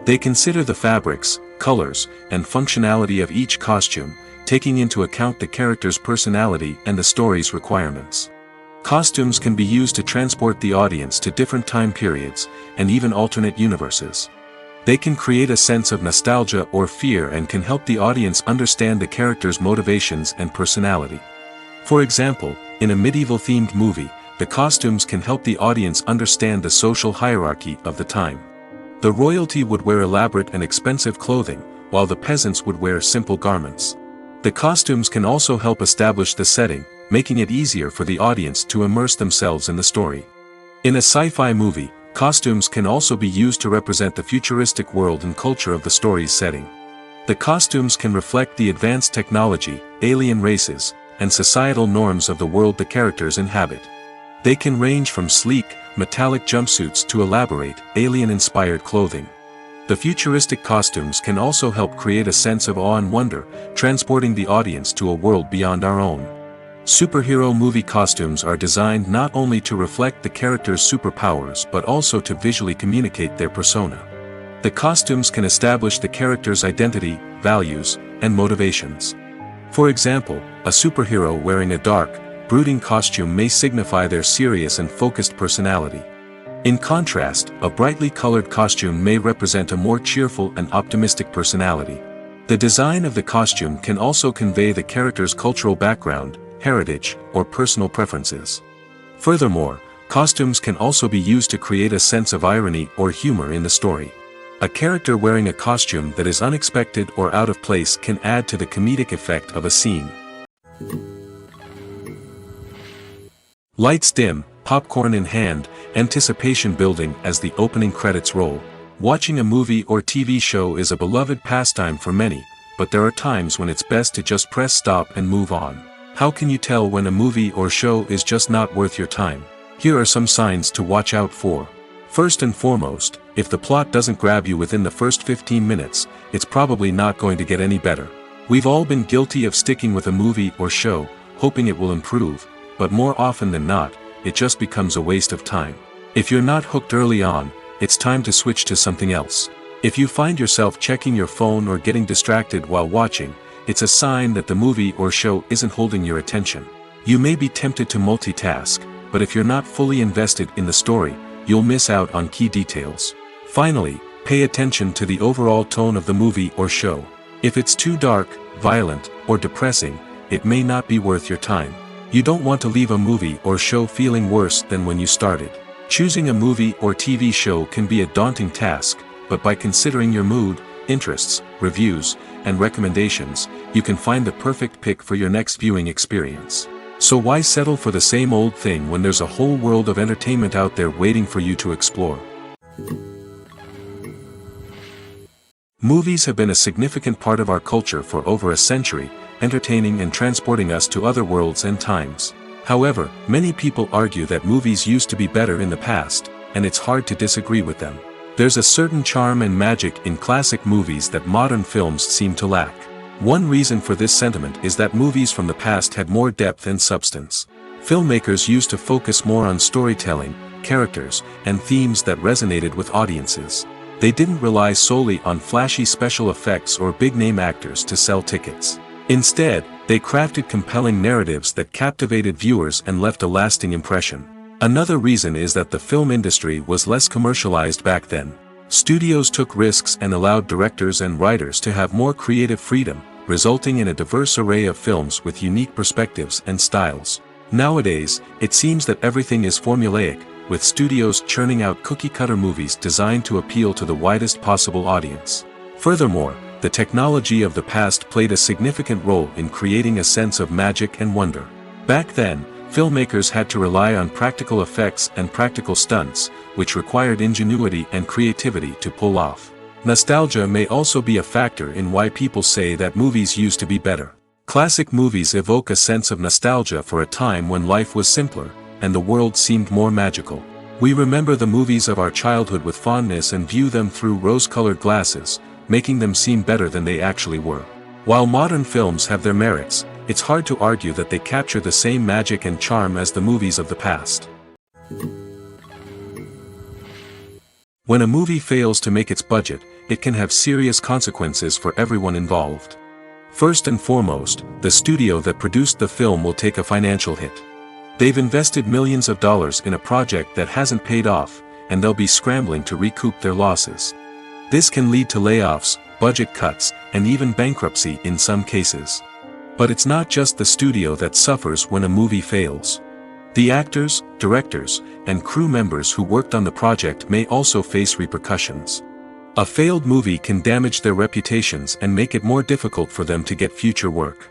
They consider the fabrics, colors, and functionality of each costume, taking into account the character's personality and the story's requirements. Costumes can be used to transport the audience to different time periods, and even alternate universes. They can create a sense of nostalgia or fear and can help the audience understand the character's motivations and personality. For example, in a medieval-themed movie, the costumes can help the audience understand the social hierarchy of the time. The royalty would wear elaborate and expensive clothing, while the peasants would wear simple garments. The costumes can also help establish the setting, making it easier for the audience to immerse themselves in the story. In a sci-fi movie, costumes can also be used to represent the futuristic world and culture of the story's setting. The costumes can reflect the advanced technology, alien races, and societal norms of the world the characters inhabit. They can range from sleek, metallic jumpsuits to elaborate, alien-inspired clothing. The futuristic costumes can also help create a sense of awe and wonder, transporting the audience to a world beyond our own. Superhero movie costumes are designed not only to reflect the character's superpowers but also to visually communicate their persona. The costumes can establish the character's identity, values, and motivations. For example, a superhero wearing a dark, brooding costume may signify their serious and focused personality. In contrast, a brightly colored costume may represent a more cheerful and optimistic personality. The design of the costume can also convey the character's cultural background, heritage, or personal preferences. Furthermore, costumes can also be used to create a sense of irony or humor in the story. A character wearing a costume that is unexpected or out of place can add to the comedic effect of a scene. Lights dim, popcorn in hand, anticipation building as the opening credits roll. Watching a movie or TV show is a beloved pastime for many, but there are times when it's best to just press stop and move on. How can you tell when a movie or show is just not worth your time? Here are some signs to watch out for. First and foremost, if the plot doesn't grab you within the first 15 minutes, it's probably not going to get any better. We've all been guilty of sticking with a movie or show, hoping it will improve, but more often than not, it just becomes a waste of time. If you're not hooked early on, it's time to switch to something else. If you find yourself checking your phone or getting distracted while watching, it's a sign that the movie or show isn't holding your attention. You may be tempted to multitask, but if you're not fully invested in the story, you'll miss out on key details. Finally, pay attention to the overall tone of the movie or show. If it's too dark, violent, or depressing, it may not be worth your time. You don't want to leave a movie or show feeling worse than when you started. Choosing a movie or TV show can be a daunting task, but by considering your mood, interests, reviews, and recommendations, you can find the perfect pick for your next viewing experience. So why settle for the same old thing when there's a whole world of entertainment out there waiting for you to explore? Movies have been a significant part of our culture for over a century, entertaining and transporting us to other worlds and times. However, many people argue that movies used to be better in the past, and it's hard to disagree with them. There's a certain charm and magic in classic movies that modern films seem to lack. One reason for this sentiment is that movies from the past had more depth and substance. Filmmakers used to focus more on storytelling, characters, and themes that resonated with audiences. They didn't rely solely on flashy special effects or big-name actors to sell tickets. Instead, they crafted compelling narratives that captivated viewers and left a lasting impression. Another reason is that the film industry was less commercialized back then. Studios took risks and allowed directors and writers to have more creative freedom, resulting in a diverse array of films with unique perspectives and styles. Nowadays, it seems that everything is formulaic, with studios churning out cookie-cutter movies designed to appeal to the widest possible audience. Furthermore, the technology of the past played a significant role in creating a sense of magic and wonder. Back then, filmmakers had to rely on practical effects and practical stunts, which required ingenuity and creativity to pull off. Nostalgia may also be a factor in why people say that movies used to be better. Classic movies evoke a sense of nostalgia for a time when life was simpler, and the world seemed more magical. We remember the movies of our childhood with fondness and view them through rose-colored glasses, making them seem better than they actually were. While modern films have their merits, it's hard to argue that they capture the same magic and charm as the movies of the past. When a movie fails to make its budget, it can have serious consequences for everyone involved. First and foremost, the studio that produced the film will take a financial hit. They've invested millions of dollars in a project that hasn't paid off, and they'll be scrambling to recoup their losses. This can lead to layoffs, budget cuts, and even bankruptcy in some cases. But it's not just the studio that suffers when a movie fails. The actors, directors, and crew members who worked on the project may also face repercussions. A failed movie can damage their reputations and make it more difficult for them to get future work.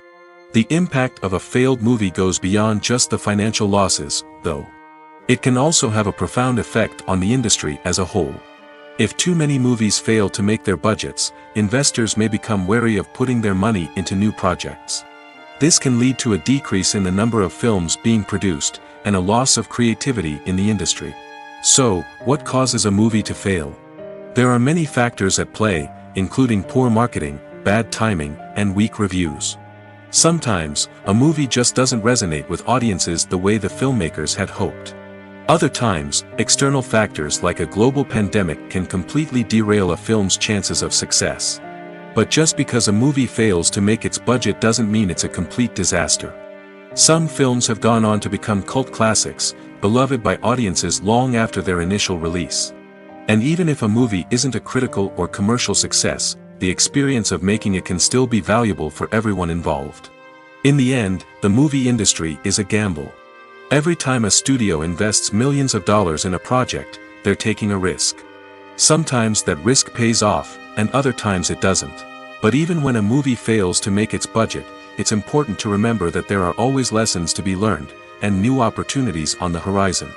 The impact of a failed movie goes beyond just the financial losses, though. It can also have a profound effect on the industry as a whole. If too many movies fail to make their budgets, investors may become wary of putting their money into new projects. This can lead to a decrease in the number of films being produced, and a loss of creativity in the industry. So, what causes a movie to fail? There are many factors at play, including poor marketing, bad timing, and weak reviews. Sometimes, a movie just doesn't resonate with audiences the way the filmmakers had hoped. Other times, external factors like a global pandemic can completely derail a film's chances of success. But just because a movie fails to make its budget doesn't mean it's a complete disaster. Some films have gone on to become cult classics, beloved by audiences long after their initial release. And even if a movie isn't a critical or commercial success, the experience of making it can still be valuable for everyone involved. In the end, the movie industry is a gamble. Every time a studio invests millions of dollars in a project, they're taking a risk. Sometimes that risk pays off, and other times it doesn't. But even when a movie fails to make its budget, it's important to remember that there are always lessons to be learned, and new opportunities on the horizon.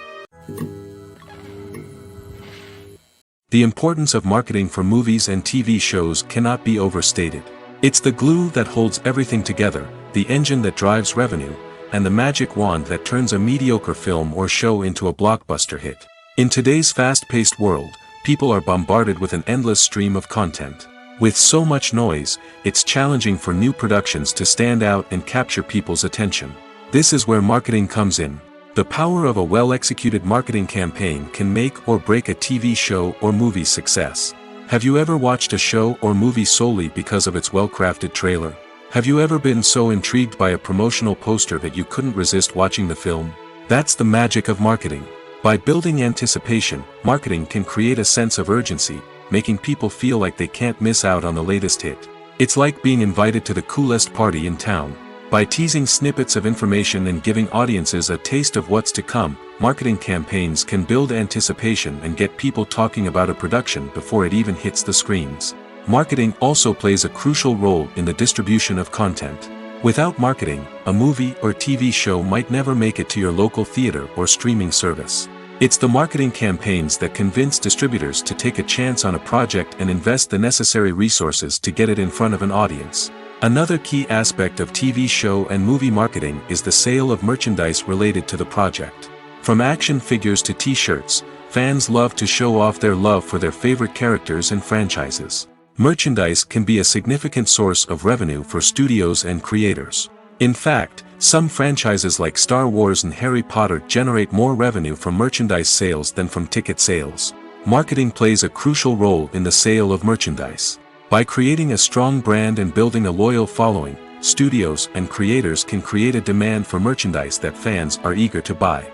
The importance of marketing for movies and TV shows cannot be overstated. It's the glue that holds everything together, the engine that drives revenue, and the magic wand that turns a mediocre film or show into a blockbuster hit. In today's fast-paced world, people are bombarded with an endless stream of content. With so much noise, it's challenging for new productions to stand out and capture people's attention. This is where marketing comes in. The power of a well-executed marketing campaign can make or break a TV show or movie's success. Have you ever watched a show or movie solely because of its well-crafted trailer? Have you ever been so intrigued by a promotional poster that you couldn't resist watching the film? That's the magic of marketing. By building anticipation, marketing can create a sense of urgency, making people feel like they can't miss out on the latest hit. It's like being invited to the coolest party in town. By teasing snippets of information and giving audiences a taste of what's to come, marketing campaigns can build anticipation and get people talking about a production before it even hits the screens. Marketing also plays a crucial role in the distribution of content. Without marketing, a movie or TV show might never make it to your local theater or streaming service. It's the marketing campaigns that convince distributors to take a chance on a project and invest the necessary resources to get it in front of an audience. Another key aspect of TV show and movie marketing is the sale of merchandise related to the project. From action figures to t-shirts, fans love to show off their love for their favorite characters and franchises. Merchandise can be a significant source of revenue for studios and creators. In fact, some franchises like Star Wars and Harry Potter generate more revenue from merchandise sales than from ticket sales. Marketing plays a crucial role in the sale of merchandise. By creating a strong brand and building a loyal following, studios and creators can create a demand for merchandise that fans are eager to buy.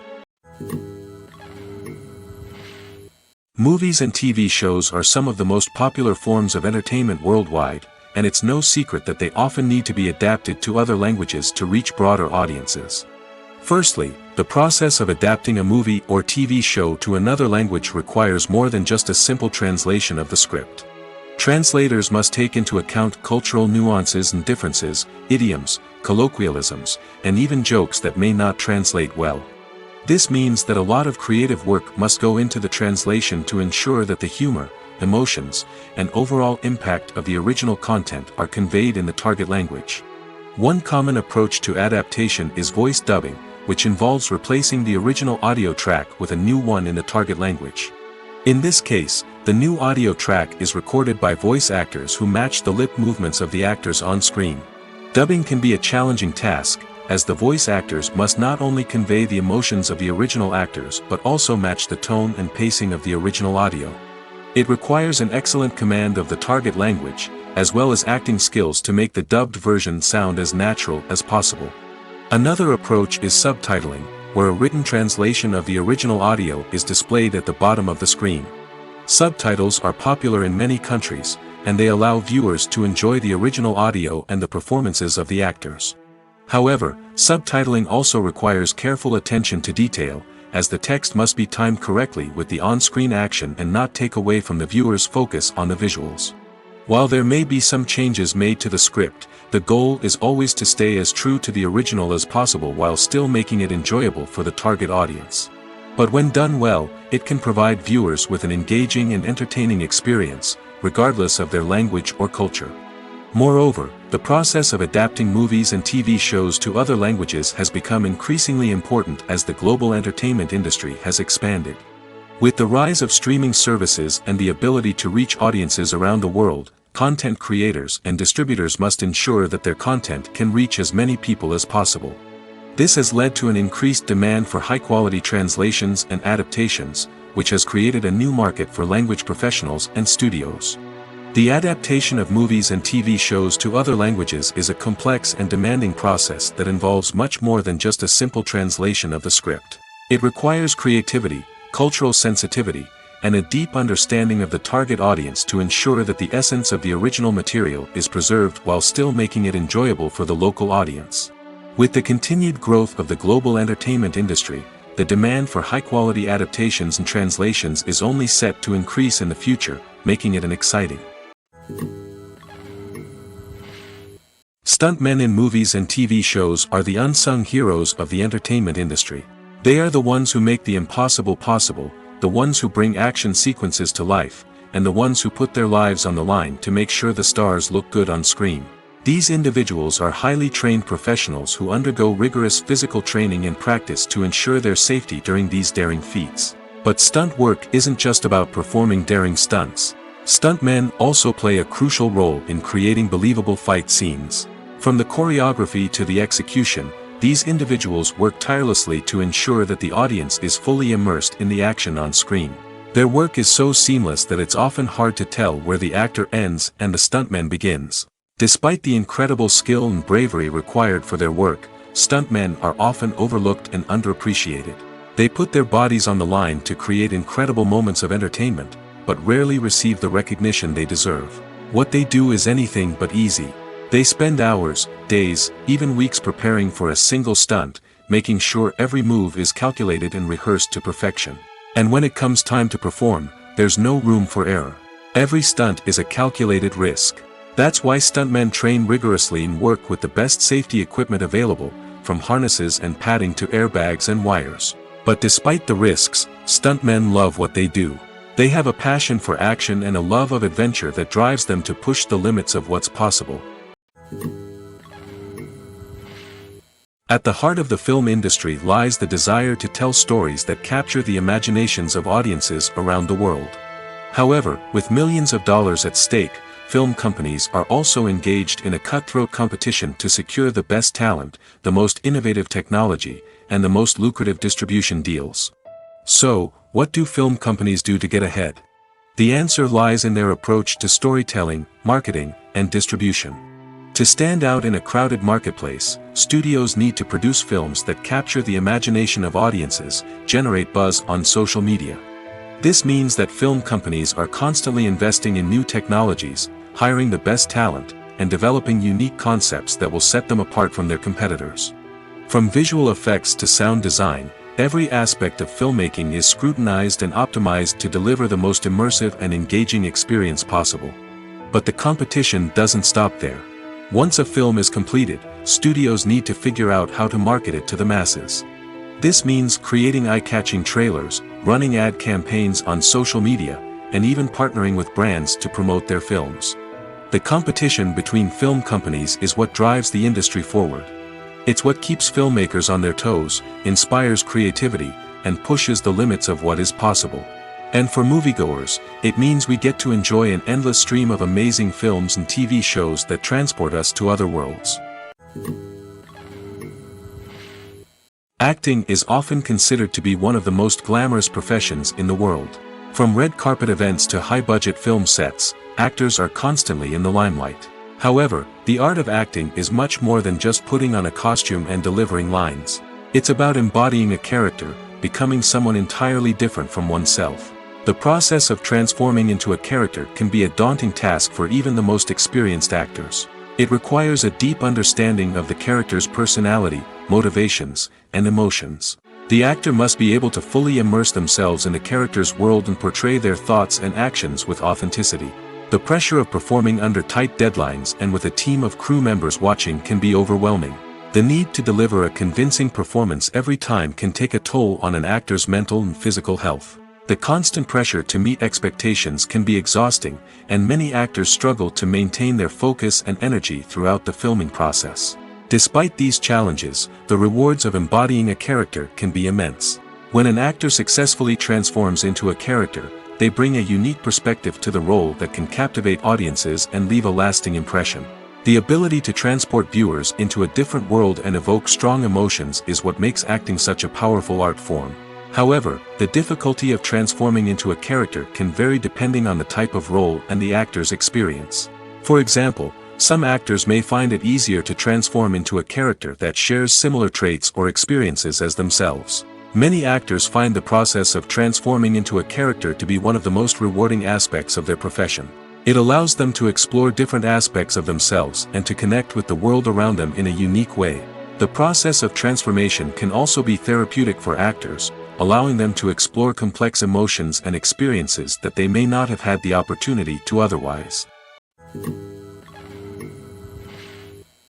Movies and TV shows are some of the most popular forms of entertainment worldwide, and it's no secret that they often need to be adapted to other languages to reach broader audiences. Firstly, the process of adapting a movie or TV show to another language requires more than just a simple translation of the script. Translators must take into account cultural nuances and differences, idioms, colloquialisms, and even jokes that may not translate well. This means that a lot of creative work must go into the translation to ensure that the humor, emotions, and overall impact of the original content are conveyed in the target language. One common approach to adaptation is voice dubbing, which involves replacing the original audio track with a new one in the target language. In this case, the new audio track is recorded by voice actors who match the lip movements of the actors on screen. Dubbing can be a challenging task, as the voice actors must not only convey the emotions of the original actors but also match the tone and pacing of the original audio. It requires an excellent command of the target language, as well as acting skills to make the dubbed version sound as natural as possible. Another approach is subtitling, where a written translation of the original audio is displayed at the bottom of the screen. Subtitles are popular in many countries, and they allow viewers to enjoy the original audio and the performances of the actors. However, subtitling also requires careful attention to detail, as the text must be timed correctly with the on-screen action and not take away from the viewer's focus on the visuals. While there may be some changes made to the script, the goal is always to stay as true to the original as possible while still making it enjoyable for the target audience. But when done well, it can provide viewers with an engaging and entertaining experience, regardless of their language or culture. Moreover, the process of adapting movies and TV shows to other languages has become increasingly important as the global entertainment industry has expanded. With the rise of streaming services and the ability to reach audiences around the world, content creators and distributors must ensure that their content can reach as many people as possible. This has led to an increased demand for high-quality translations and adaptations, which has created a new market for language professionals and studios. The adaptation of movies and TV shows to other languages is a complex and demanding process that involves much more than just a simple translation of the script. It requires creativity, cultural sensitivity, and a deep understanding of the target audience to ensure that the essence of the original material is preserved while still making it enjoyable for the local audience. With the continued growth of the global entertainment industry, the demand for high-quality adaptations and translations is only set to increase in the future, making it an exciting. Stuntmen in movies and TV shows are the unsung heroes of the entertainment industry. They are the ones who make the impossible possible, the ones who bring action sequences to life, and the ones who put their lives on the line to make sure the stars look good on screen. These individuals are highly trained professionals who undergo rigorous physical training and practice to ensure their safety during these daring feats. But stunt work isn't just about performing daring stunts. Stuntmen also play a crucial role in creating believable fight scenes. From the choreography to the execution, these individuals work tirelessly to ensure that the audience is fully immersed in the action on screen. Their work is so seamless that it's often hard to tell where the actor ends and the stuntman begins. Despite the incredible skill and bravery required for their work, stuntmen are often overlooked and underappreciated. They put their bodies on the line to create incredible moments of entertainment, but rarely receive the recognition they deserve. What they do is anything but easy. They spend hours, days, even weeks preparing for a single stunt, making sure every move is calculated and rehearsed to perfection. And when it comes time to perform, there's no room for error. Every stunt is a calculated risk. That's why stuntmen train rigorously and work with the best safety equipment available, from harnesses and padding to airbags and wires. But despite the risks, stuntmen love what they do. They have a passion for action and a love of adventure that drives them to push the limits of what's possible. At the heart of the film industry lies the desire to tell stories that capture the imaginations of audiences around the world. However, with millions of dollars at stake, film companies are also engaged in a cutthroat competition to secure the best talent, the most innovative technology, and the most lucrative distribution deals. So, what do film companies do to get ahead? The answer lies in their approach to storytelling, marketing, and distribution. To stand out in a crowded marketplace, studios need to produce films that capture the imagination of audiences, generate buzz on social media. This means that film companies are constantly investing in new technologies, hiring the best talent, and developing unique concepts that will set them apart from their competitors. From visual effects to sound design, every aspect of filmmaking is scrutinized and optimized to deliver the most immersive and engaging experience possible. But the competition doesn't stop there. Once a film is completed, studios need to figure out how to market it to the masses. This means creating eye-catching trailers, running ad campaigns on social media, and even partnering with brands to promote their films. The competition between film companies is what drives the industry forward. It's what keeps filmmakers on their toes, inspires creativity, and pushes the limits of what is possible. And for moviegoers, it means we get to enjoy an endless stream of amazing films and TV shows that transport us to other worlds. Acting is often considered to be one of the most glamorous professions in the world. From red carpet events to high-budget film sets, actors are constantly in the limelight. However, the art of acting is much more than just putting on a costume and delivering lines. It's about embodying a character, becoming someone entirely different from oneself. The process of transforming into a character can be a daunting task for even the most experienced actors. It requires a deep understanding of the character's personality, motivations, and emotions. The actor must be able to fully immerse themselves in the character's world and portray their thoughts and actions with authenticity. The pressure of performing under tight deadlines and with a team of crew members watching can be overwhelming. The need to deliver a convincing performance every time can take a toll on an actor's mental and physical health. The constant pressure to meet expectations can be exhausting, and many actors struggle to maintain their focus and energy throughout the filming process. Despite these challenges, the rewards of embodying a character can be immense. When an actor successfully transforms into a character, they bring a unique perspective to the role that can captivate audiences and leave a lasting impression. The ability to transport viewers into a different world and evoke strong emotions is what makes acting such a powerful art form. However, the difficulty of transforming into a character can vary depending on the type of role and the actor's experience. For example, some actors may find it easier to transform into a character that shares similar traits or experiences as themselves. Many actors find the process of transforming into a character to be one of the most rewarding aspects of their profession. It allows them to explore different aspects of themselves and to connect with the world around them in a unique way. The process of transformation can also be therapeutic for actors, allowing them to explore complex emotions and experiences that they may not have had the opportunity to otherwise.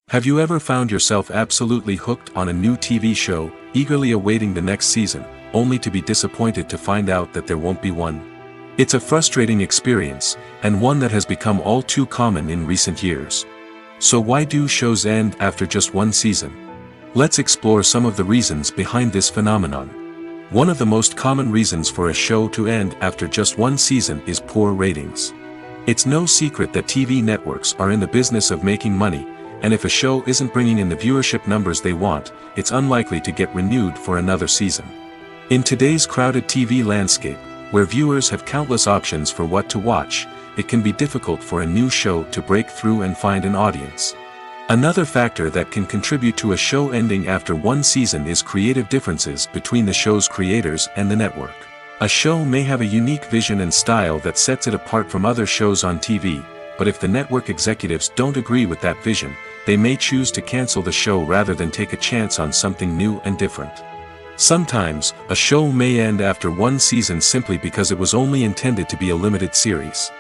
Have you ever found yourself absolutely hooked on a new TV show, eagerly awaiting the next season, only to be disappointed to find out that there won't be one? It's a frustrating experience, and one that has become all too common in recent years. So why do shows end after just one season? Let's explore some of the reasons behind this phenomenon. One of the most common reasons for a show to end after just one season is poor ratings. It's no secret that TV networks are in the business of making money, and if a show isn't bringing in the viewership numbers they want, it's unlikely to get renewed for another season. In today's crowded TV landscape, where viewers have countless options for what to watch, it can be difficult for a new show to break through and find an audience. Another factor that can contribute to a show ending after one season is creative differences between the show's creators and the network. A show may have a unique vision and style that sets it apart from other shows on TV, but if the network executives don't agree with that vision, they may choose to cancel the show rather than take a chance on something new and different. Sometimes, a show may end after one season simply because it was only intended to be a limited series.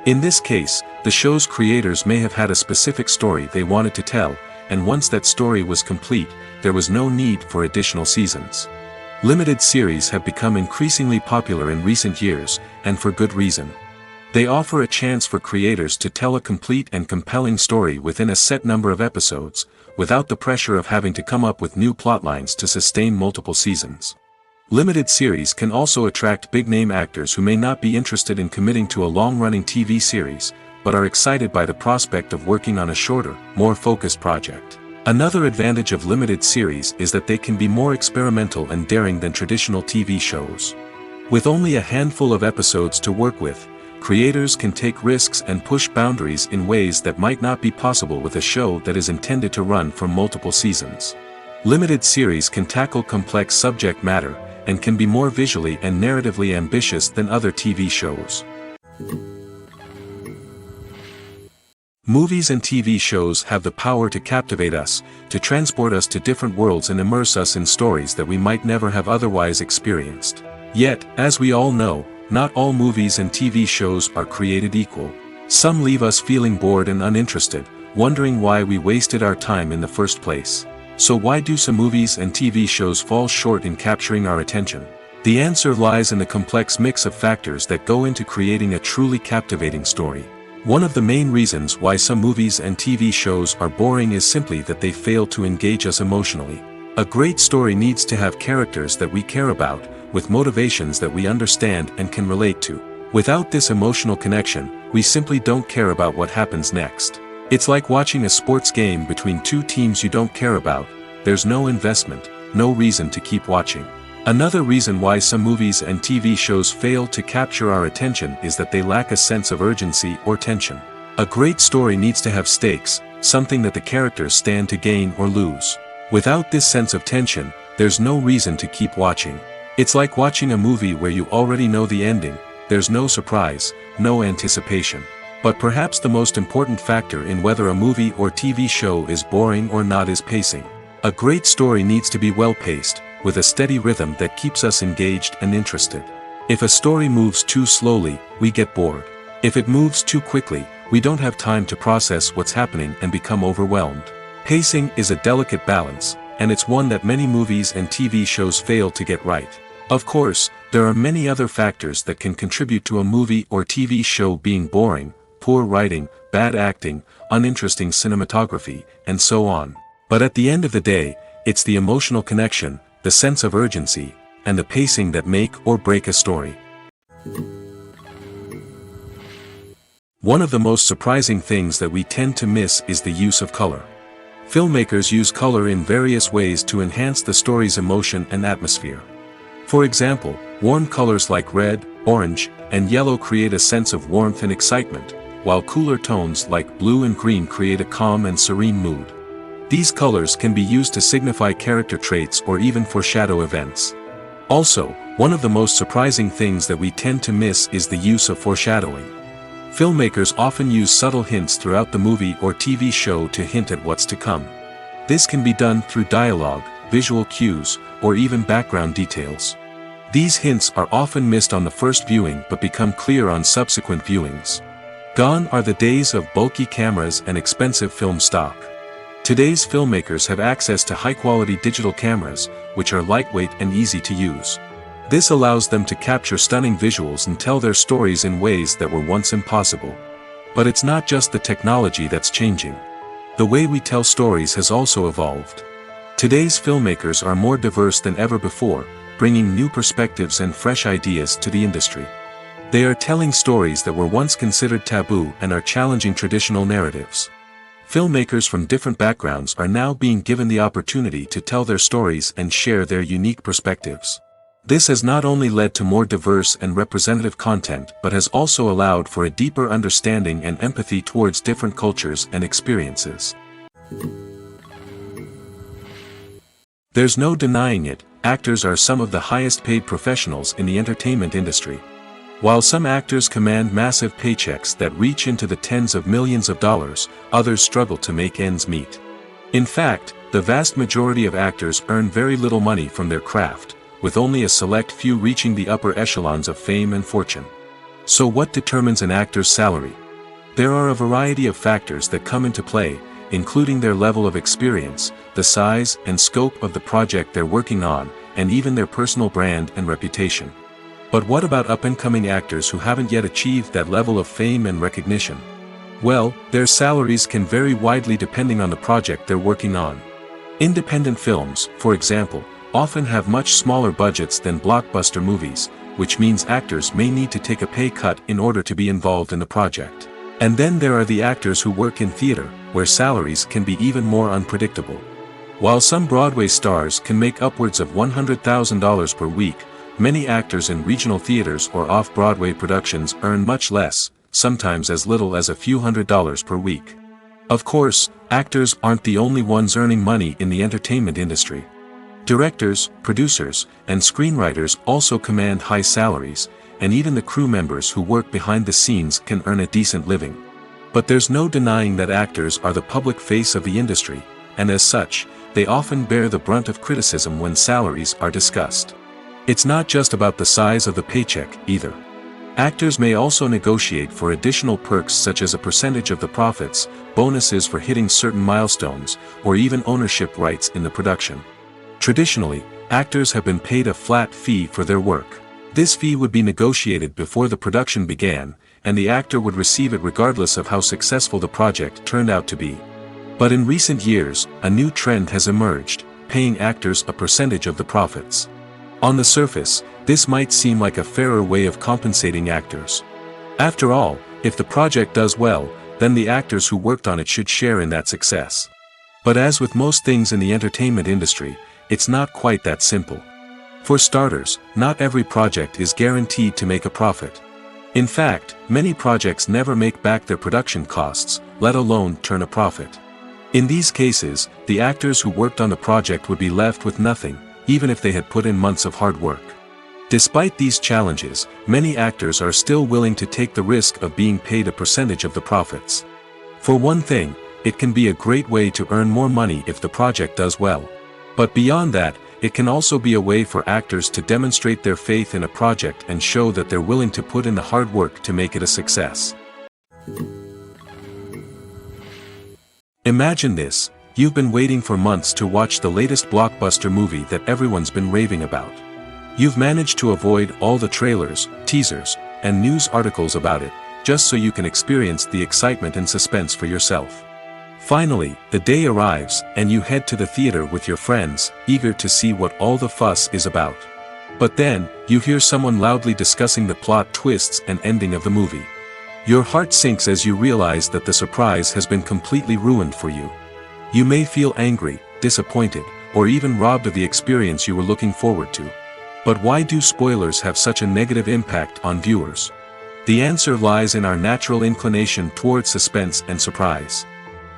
In this case, the show's creators may have had a specific story they wanted to tell, and once that story was complete, there was no need for additional seasons. Limited series have become increasingly popular in recent years, and for good reason. They offer a chance for creators to tell a complete and compelling story within a set number of episodes, without the pressure of having to come up with new plotlines to sustain multiple seasons. Limited series can also attract big-name actors who may not be interested in committing to a long-running TV series, but are excited by the prospect of working on a shorter, more focused project. Another advantage of limited series is that they can be more experimental and daring than traditional TV shows. With only a handful of episodes to work with, creators can take risks and push boundaries in ways that might not be possible with a show that is intended to run for multiple seasons. Limited series can tackle complex subject matter, and can be more visually and narratively ambitious than other TV shows. Movies and TV shows have the power to captivate us, to transport us to different worlds and immerse us in stories that we might never have otherwise experienced. Yet, as we all know, not all movies and TV shows are created equal. Some leave us feeling bored and uninterested, wondering why we wasted our time in the first place. So why do some movies and TV shows fall short in capturing our attention? The answer lies in the complex mix of factors that go into creating a truly captivating story. One of the main reasons why some movies and TV shows are boring is simply that they fail to engage us emotionally. A great story needs to have characters that we care about, with motivations that we understand and can relate to. Without this emotional connection, we simply don't care about what happens next. It's like watching a sports game between two teams you don't care about. There's no investment, no reason to keep watching. Another reason why some movies and TV shows fail to capture our attention is that they lack a sense of urgency or tension. A great story needs to have stakes, something that the characters stand to gain or lose. Without this sense of tension, there's no reason to keep watching. It's like watching a movie where you already know the ending. There's no surprise, no anticipation. But perhaps the most important factor in whether a movie or TV show is boring or not is pacing. A great story needs to be well-paced, with a steady rhythm that keeps us engaged and interested. If a story moves too slowly, we get bored. If it moves too quickly, we don't have time to process what's happening and become overwhelmed. Pacing is a delicate balance, and it's one that many movies and TV shows fail to get right. Of course, there are many other factors that can contribute to a movie or TV show being boring: poor writing, bad acting, uninteresting cinematography, and so on. But at the end of the day, it's the emotional connection, the sense of urgency, and the pacing that make or break a story. One of the most surprising things that we tend to miss is the use of color. Filmmakers use color in various ways to enhance the story's emotion and atmosphere. For example, warm colors like red, orange, and yellow create a sense of warmth and excitement, while cooler tones like blue and green create a calm and serene mood. These colors can be used to signify character traits or even foreshadow events. Also, one of the most surprising things that we tend to miss is the use of foreshadowing. Filmmakers often use subtle hints throughout the movie or TV show to hint at what's to come. This can be done through dialogue, visual cues, or even background details. These hints are often missed on the first viewing but become clear on subsequent viewings. Gone are the days of bulky cameras and expensive film stock. Today's filmmakers have access to high-quality digital cameras, which are lightweight and easy to use. This allows them to capture stunning visuals and tell their stories in ways that were once impossible. But it's not just the technology that's changing. The way we tell stories has also evolved. Today's filmmakers are more diverse than ever before, bringing new perspectives and fresh ideas to the industry. They are telling stories that were once considered taboo and are challenging traditional narratives. Filmmakers from different backgrounds are now being given the opportunity to tell their stories and share their unique perspectives. This has not only led to more diverse and representative content but has also allowed for a deeper understanding and empathy towards different cultures and experiences. There's no denying it, actors are some of the highest paid professionals in the entertainment industry. While some actors command massive paychecks that reach into the tens of millions of dollars, others struggle to make ends meet. In fact, the vast majority of actors earn very little money from their craft, with only a select few reaching the upper echelons of fame and fortune. So what determines an actor's salary? There are a variety of factors that come into play, including their level of experience, the size and scope of the project they're working on, and even their personal brand and reputation. But what about up-and-coming actors who haven't yet achieved that level of fame and recognition? Well, their salaries can vary widely depending on the project they're working on. Independent films, for example, often have much smaller budgets than blockbuster movies, which means actors may need to take a pay cut in order to be involved in the project. And then there are the actors who work in theater, where salaries can be even more unpredictable. While some Broadway stars can make upwards of $100,000 per week, many actors in regional theaters or off-Broadway productions earn much less, sometimes as little as a few $100s per week. Of course, actors aren't the only ones earning money in the entertainment industry. Directors, producers, and screenwriters also command high salaries, and even the crew members who work behind the scenes can earn a decent living. But there's no denying that actors are the public face of the industry, and as such, they often bear the brunt of criticism when salaries are discussed. It's not just about the size of the paycheck, either. Actors may also negotiate for additional perks such as a percentage of the profits, bonuses for hitting certain milestones, or even ownership rights in the production. Traditionally, actors have been paid a flat fee for their work. This fee would be negotiated before the production began, and the actor would receive it regardless of how successful the project turned out to be. But in recent years, a new trend has emerged, paying actors a percentage of the profits. On the surface, this might seem like a fairer way of compensating actors. After all, if the project does well, then the actors who worked on it should share in that success. But as with most things in the entertainment industry, it's not quite that simple. For starters, not every project is guaranteed to make a profit. In fact, many projects never make back their production costs, let alone turn a profit. In these cases, the actors who worked on the project would be left with nothing, even if they had put in months of hard work. Despite these challenges, many actors are still willing to take the risk of being paid a percentage of the profits. For one thing, it can be a great way to earn more money if the project does well. But beyond that, it can also be a way for actors to demonstrate their faith in a project and show that they're willing to put in the hard work to make it a success. Imagine this: you've been waiting for months to watch the latest blockbuster movie that everyone's been raving about. You've managed to avoid all the trailers, teasers, and news articles about it, just so you can experience the excitement and suspense for yourself. Finally, the day arrives, and you head to the theater with your friends, eager to see what all the fuss is about. But then, you hear someone loudly discussing the plot twists and ending of the movie. Your heart sinks as you realize that the surprise has been completely ruined for you. You may feel angry, disappointed, or even robbed of the experience you were looking forward to. But why do spoilers have such a negative impact on viewers? The answer lies in our natural inclination toward suspense and surprise.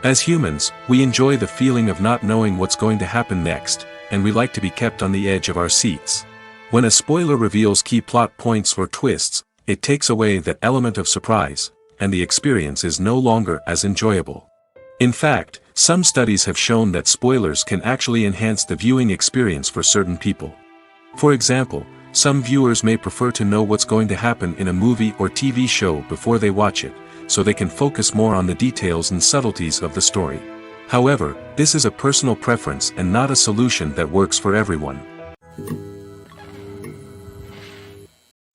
As humans, we enjoy the feeling of not knowing what's going to happen next, and we like to be kept on the edge of our seats. When a spoiler reveals key plot points or twists, it takes away that element of surprise, and the experience is no longer as enjoyable. In fact, some studies have shown that spoilers can actually enhance the viewing experience for certain people. For example, some viewers may prefer to know what's going to happen in a movie or TV show before they watch it, so they can focus more on the details and subtleties of the story. However, this is a personal preference and not a solution that works for everyone.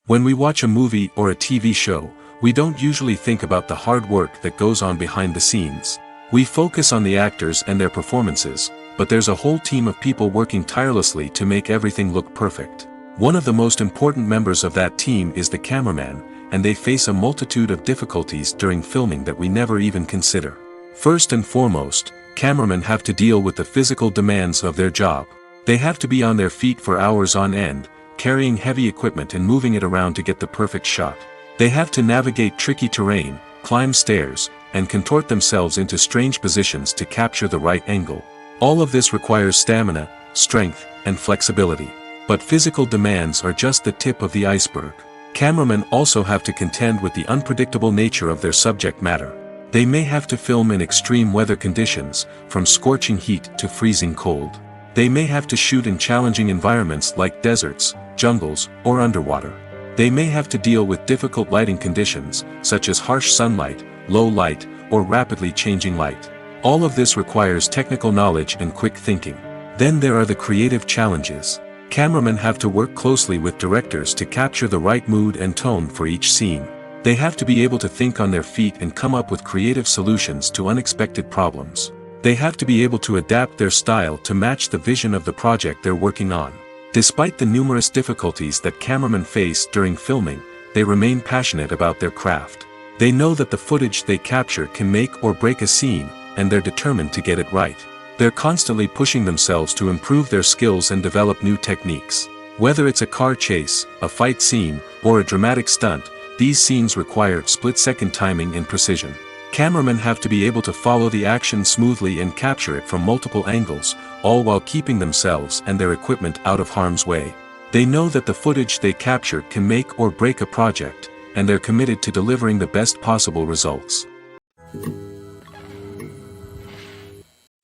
When we watch a movie or a TV show, we don't usually think about the hard work that goes on behind the scenes. We focus on the actors and their performances, but there's a whole team of people working tirelessly to make everything look perfect. One of the most important members of that team is the cameraman, and they face a multitude of difficulties during filming that we never even consider. First and foremost, cameramen have to deal with the physical demands of their job. They have to be on their feet for hours on end, carrying heavy equipment and moving it around to get the perfect shot. They have to navigate tricky terrain, climb stairs, and contort themselves into strange positions to capture the right angle. All of this requires stamina, strength, and flexibility. But physical demands are just the tip of the iceberg. Cameramen also have to contend with the unpredictable nature of their subject matter. They may have to film in extreme weather conditions, from scorching heat to freezing cold. They may have to shoot in challenging environments like deserts, jungles, or underwater. They may have to deal with difficult lighting conditions, such as harsh sunlight, low light, or rapidly changing light. All of this requires technical knowledge and quick thinking. Then there are the creative challenges. Cameramen have to work closely with directors to capture the right mood and tone for each scene. They have to be able to think on their feet and come up with creative solutions to unexpected problems. They have to be able to adapt their style to match the vision of the project they're working on. Despite the numerous difficulties that cameramen face during filming, they remain passionate about their craft. They know that the footage they capture can make or break a scene, and they're determined to get it right. They're constantly pushing themselves to improve their skills and develop new techniques. Whether it's a car chase, a fight scene, or a dramatic stunt, these scenes require split-second timing and precision. Cameramen have to be able to follow the action smoothly and capture it from multiple angles, all while keeping themselves and their equipment out of harm's way. They know that the footage they capture can make or break a project, and they're committed to delivering the best possible results.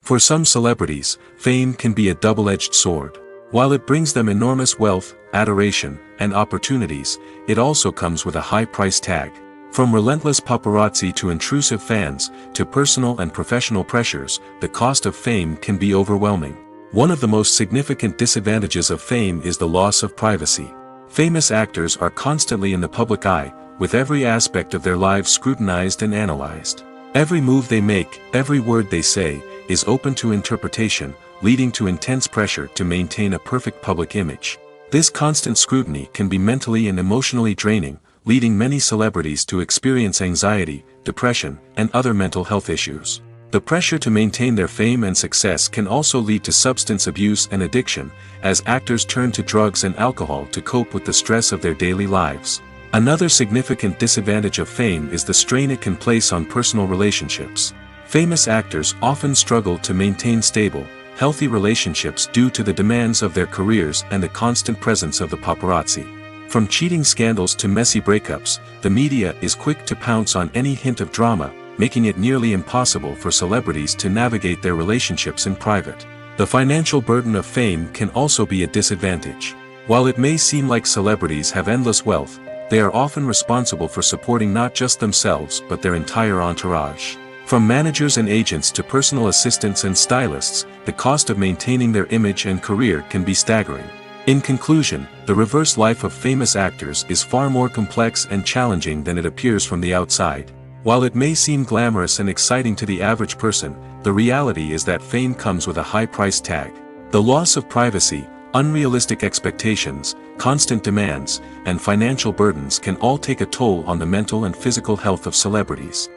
For some celebrities, fame can be a double-edged sword. While it brings them enormous wealth, adoration, and opportunities, it also comes with a high price tag. From relentless paparazzi to intrusive fans, to personal and professional pressures, the cost of fame can be overwhelming. One of the most significant disadvantages of fame is the loss of privacy. Famous actors are constantly in the public eye, with every aspect of their lives scrutinized and analyzed. Every move they make, every word they say, is open to interpretation, leading to intense pressure to maintain a perfect public image. This constant scrutiny can be mentally and emotionally draining, leading many celebrities to experience anxiety, depression, and other mental health issues. The pressure to maintain their fame and success can also lead to substance abuse and addiction, as actors turn to drugs and alcohol to cope with the stress of their daily lives. Another significant disadvantage of fame is the strain it can place on personal relationships. Famous actors often struggle to maintain stable, healthy relationships due to the demands of their careers and the constant presence of the paparazzi. From cheating scandals to messy breakups, the media is quick to pounce on any hint of drama, making it nearly impossible for celebrities to navigate their relationships in private. The financial burden of fame can also be a disadvantage. While it may seem like celebrities have endless wealth, they are often responsible for supporting not just themselves but their entire entourage. From managers and agents to personal assistants and stylists, the cost of maintaining their image and career can be staggering. In conclusion, the reverse life of famous actors is far more complex and challenging than it appears from the outside. While it may seem glamorous and exciting to the average person, the reality is that fame comes with a high price tag. The loss of privacy, unrealistic expectations, constant demands, and financial burdens can all take a toll on the mental and physical health of celebrities.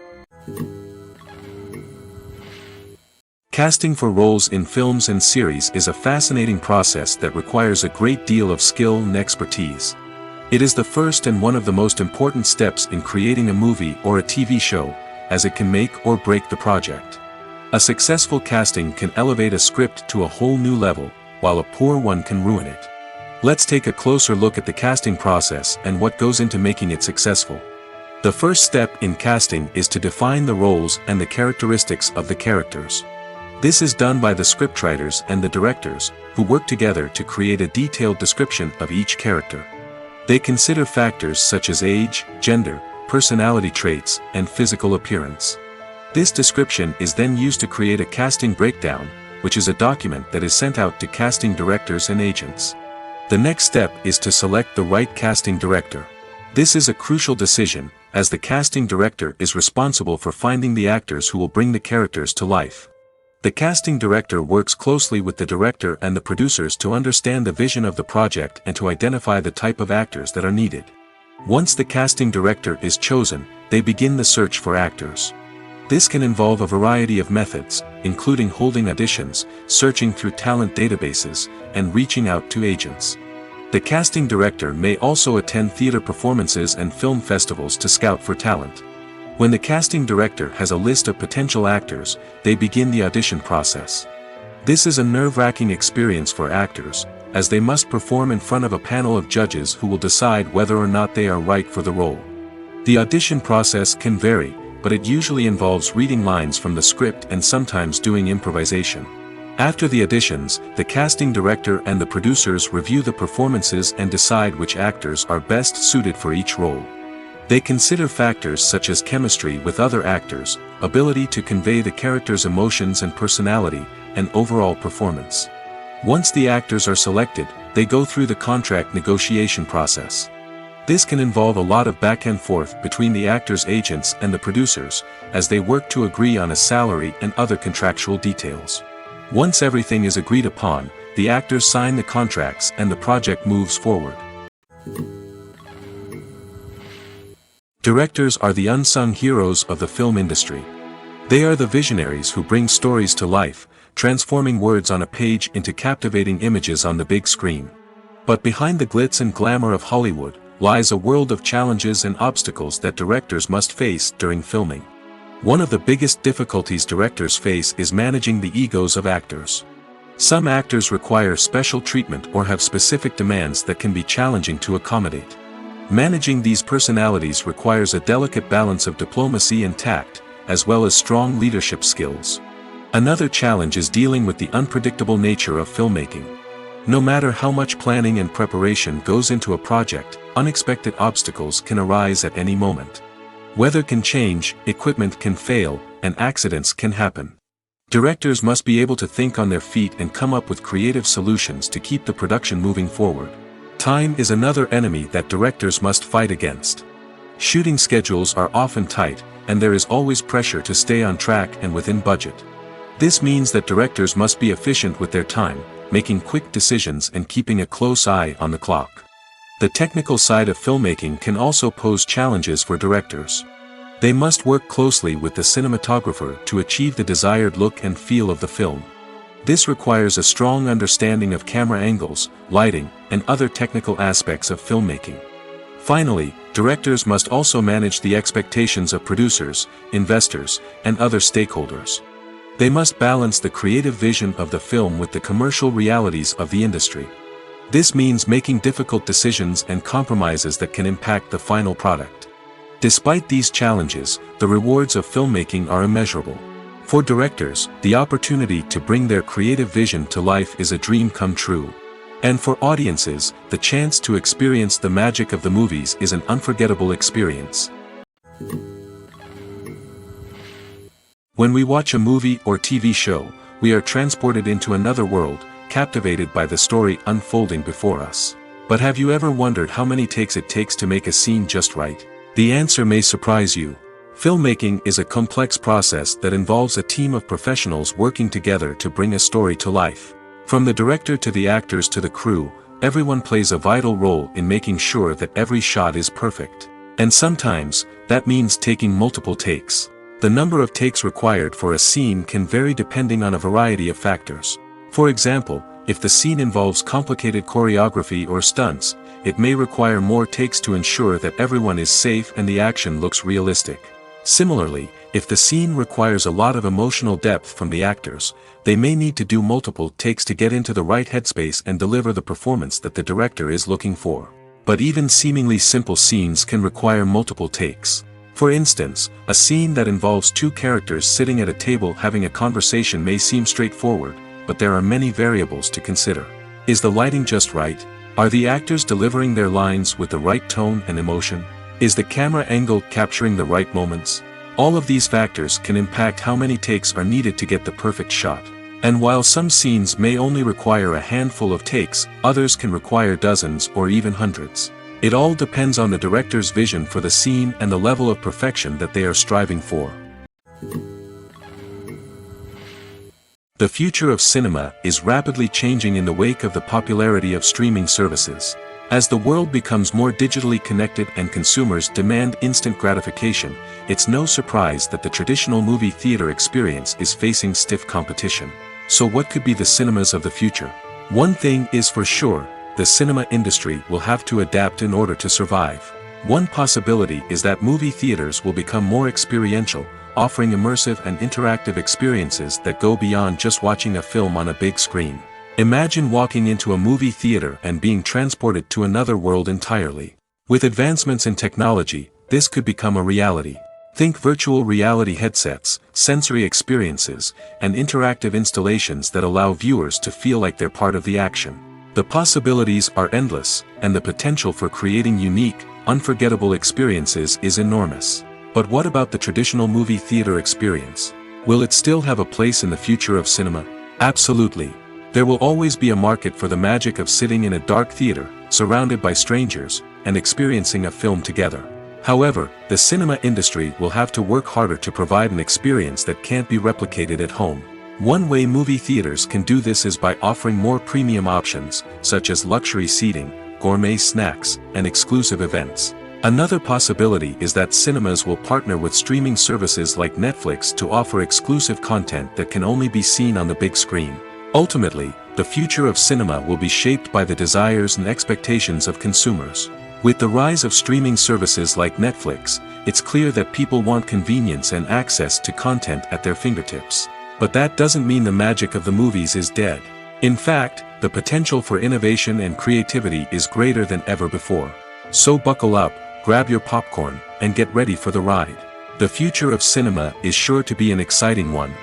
Casting for roles in films and series is a fascinating process that requires a great deal of skill and expertise. It is the first and one of the most important steps in creating a movie or a TV show, as it can make or break the project. A successful casting can elevate a script to a whole new level, while a poor one can ruin it. Let's take a closer look at the casting process and what goes into making it successful. The first step in casting is to define the roles and the characteristics of the characters. This is done by the scriptwriters and the directors, who work together to create a detailed description of each character. They consider factors such as age, gender, personality traits, and physical appearance. This description is then used to create a casting breakdown, which is a document that is sent out to casting directors and agents. The next step is to select the right casting director. This is a crucial decision, as the casting director is responsible for finding the actors who will bring the characters to life. The casting director works closely with the director and the producers to understand the vision of the project and to identify the type of actors that are needed. Once the casting director is chosen, they begin the search for actors. This can involve a variety of methods, including holding auditions, searching through talent databases, and reaching out to agents. The casting director may also attend theater performances and film festivals to scout for talent. When the casting director has a list of potential actors, they begin the audition process. This is a nerve-wracking experience for actors, as they must perform in front of a panel of judges who will decide whether or not they are right for the role. The audition process can vary, but it usually involves reading lines from the script and sometimes doing improvisation. After the auditions, the casting director and the producers review the performances and decide which actors are best suited for each role. They consider factors such as chemistry with other actors, ability to convey the character's emotions and personality, and overall performance. Once the actors are selected, they go through the contract negotiation process. This can involve a lot of back and forth between the actors' agents and the producers, as they work to agree on a salary and other contractual details. Once everything is agreed upon, the actors sign the contracts and the project moves forward. Directors are the unsung heroes of the film industry. They are the visionaries who bring stories to life, transforming words on a page into captivating images on the big screen. But behind the glitz and glamour of Hollywood lies a world of challenges and obstacles that directors must face during filming. One of the biggest difficulties directors face is managing the egos of actors. Some actors require special treatment or have specific demands that can be challenging to accommodate. Managing these personalities requires a delicate balance of diplomacy and tact, as well as strong leadership skills. Another challenge is dealing with the unpredictable nature of filmmaking. No matter how much planning and preparation goes into a project, unexpected obstacles can arise at any moment. Weather can change, equipment can fail, and accidents can happen. Directors must be able to think on their feet and come up with creative solutions to keep the production moving forward. Time is another enemy that directors must fight against. Shooting schedules are often tight, and there is always pressure to stay on track and within budget. This means that directors must be efficient with their time, making quick decisions and keeping a close eye on the clock. The technical side of filmmaking can also pose challenges for directors. They must work closely with the cinematographer to achieve the desired look and feel of the film. This requires a strong understanding of camera angles, lighting, and other technical aspects of filmmaking. Finally, directors must also manage the expectations of producers, investors, and other stakeholders. They must balance the creative vision of the film with the commercial realities of the industry. This means making difficult decisions and compromises that can impact the final product. Despite these challenges, the rewards of filmmaking are immeasurable. For directors, the opportunity to bring their creative vision to life is a dream come true. And for audiences, the chance to experience the magic of the movies is an unforgettable experience. When we watch a movie or TV show, we are transported into another world, captivated by the story unfolding before us. But have you ever wondered how many takes it takes to make a scene just right? The answer may surprise you. Filmmaking is a complex process that involves a team of professionals working together to bring a story to life. From the director to the actors to the crew, everyone plays a vital role in making sure that every shot is perfect. And sometimes, that means taking multiple takes. The number of takes required for a scene can vary depending on a variety of factors. For example, if the scene involves complicated choreography or stunts, it may require more takes to ensure that everyone is safe and the action looks realistic. Similarly, if the scene requires a lot of emotional depth from the actors, they may need to do multiple takes to get into the right headspace and deliver the performance that the director is looking for. But even seemingly simple scenes can require multiple takes. For instance, a scene that involves two characters sitting at a table having a conversation may seem straightforward, but there are many variables to consider. Is the lighting just right? Are the actors delivering their lines with the right tone and emotion? Is the camera angle capturing the right moments? All of these factors can impact how many takes are needed to get the perfect shot. And while some scenes may only require a handful of takes, others can require dozens or even hundreds. It all depends on the director's vision for the scene and the level of perfection that they are striving for. The future of cinema is rapidly changing in the wake of the popularity of streaming services. As the world becomes more digitally connected and consumers demand instant gratification, it's no surprise that the traditional movie theater experience is facing stiff competition. So what could be the cinemas of the future? One thing is for sure, the cinema industry will have to adapt in order to survive. One possibility is that movie theaters will become more experiential, offering immersive and interactive experiences that go beyond just watching a film on a big screen. Imagine walking into a movie theater and being transported to another world entirely. With advancements in technology, this could become a reality. Think virtual reality headsets, sensory experiences, and interactive installations that allow viewers to feel like they're part of the action. The possibilities are endless, and the potential for creating unique, unforgettable experiences is enormous. But what about the traditional movie theater experience? Will it still have a place in the future of cinema? Absolutely. There will always be a market for the magic of sitting in a dark theater, surrounded by strangers, and experiencing a film together. However, the cinema industry will have to work harder to provide an experience that can't be replicated at home. One way movie theaters can do this is by offering more premium options, such as luxury seating, gourmet snacks, and exclusive events. Another possibility is that cinemas will partner with streaming services like Netflix to offer exclusive content that can only be seen on the big screen. Ultimately, the future of cinema will be shaped by the desires and expectations of consumers. With the rise of streaming services like Netflix, it's clear that people want convenience and access to content at their fingertips. But that doesn't mean the magic of the movies is dead. In fact, the potential for innovation and creativity is greater than ever before. So buckle up, grab your popcorn, and get ready for the ride. The future of cinema is sure to be an exciting one.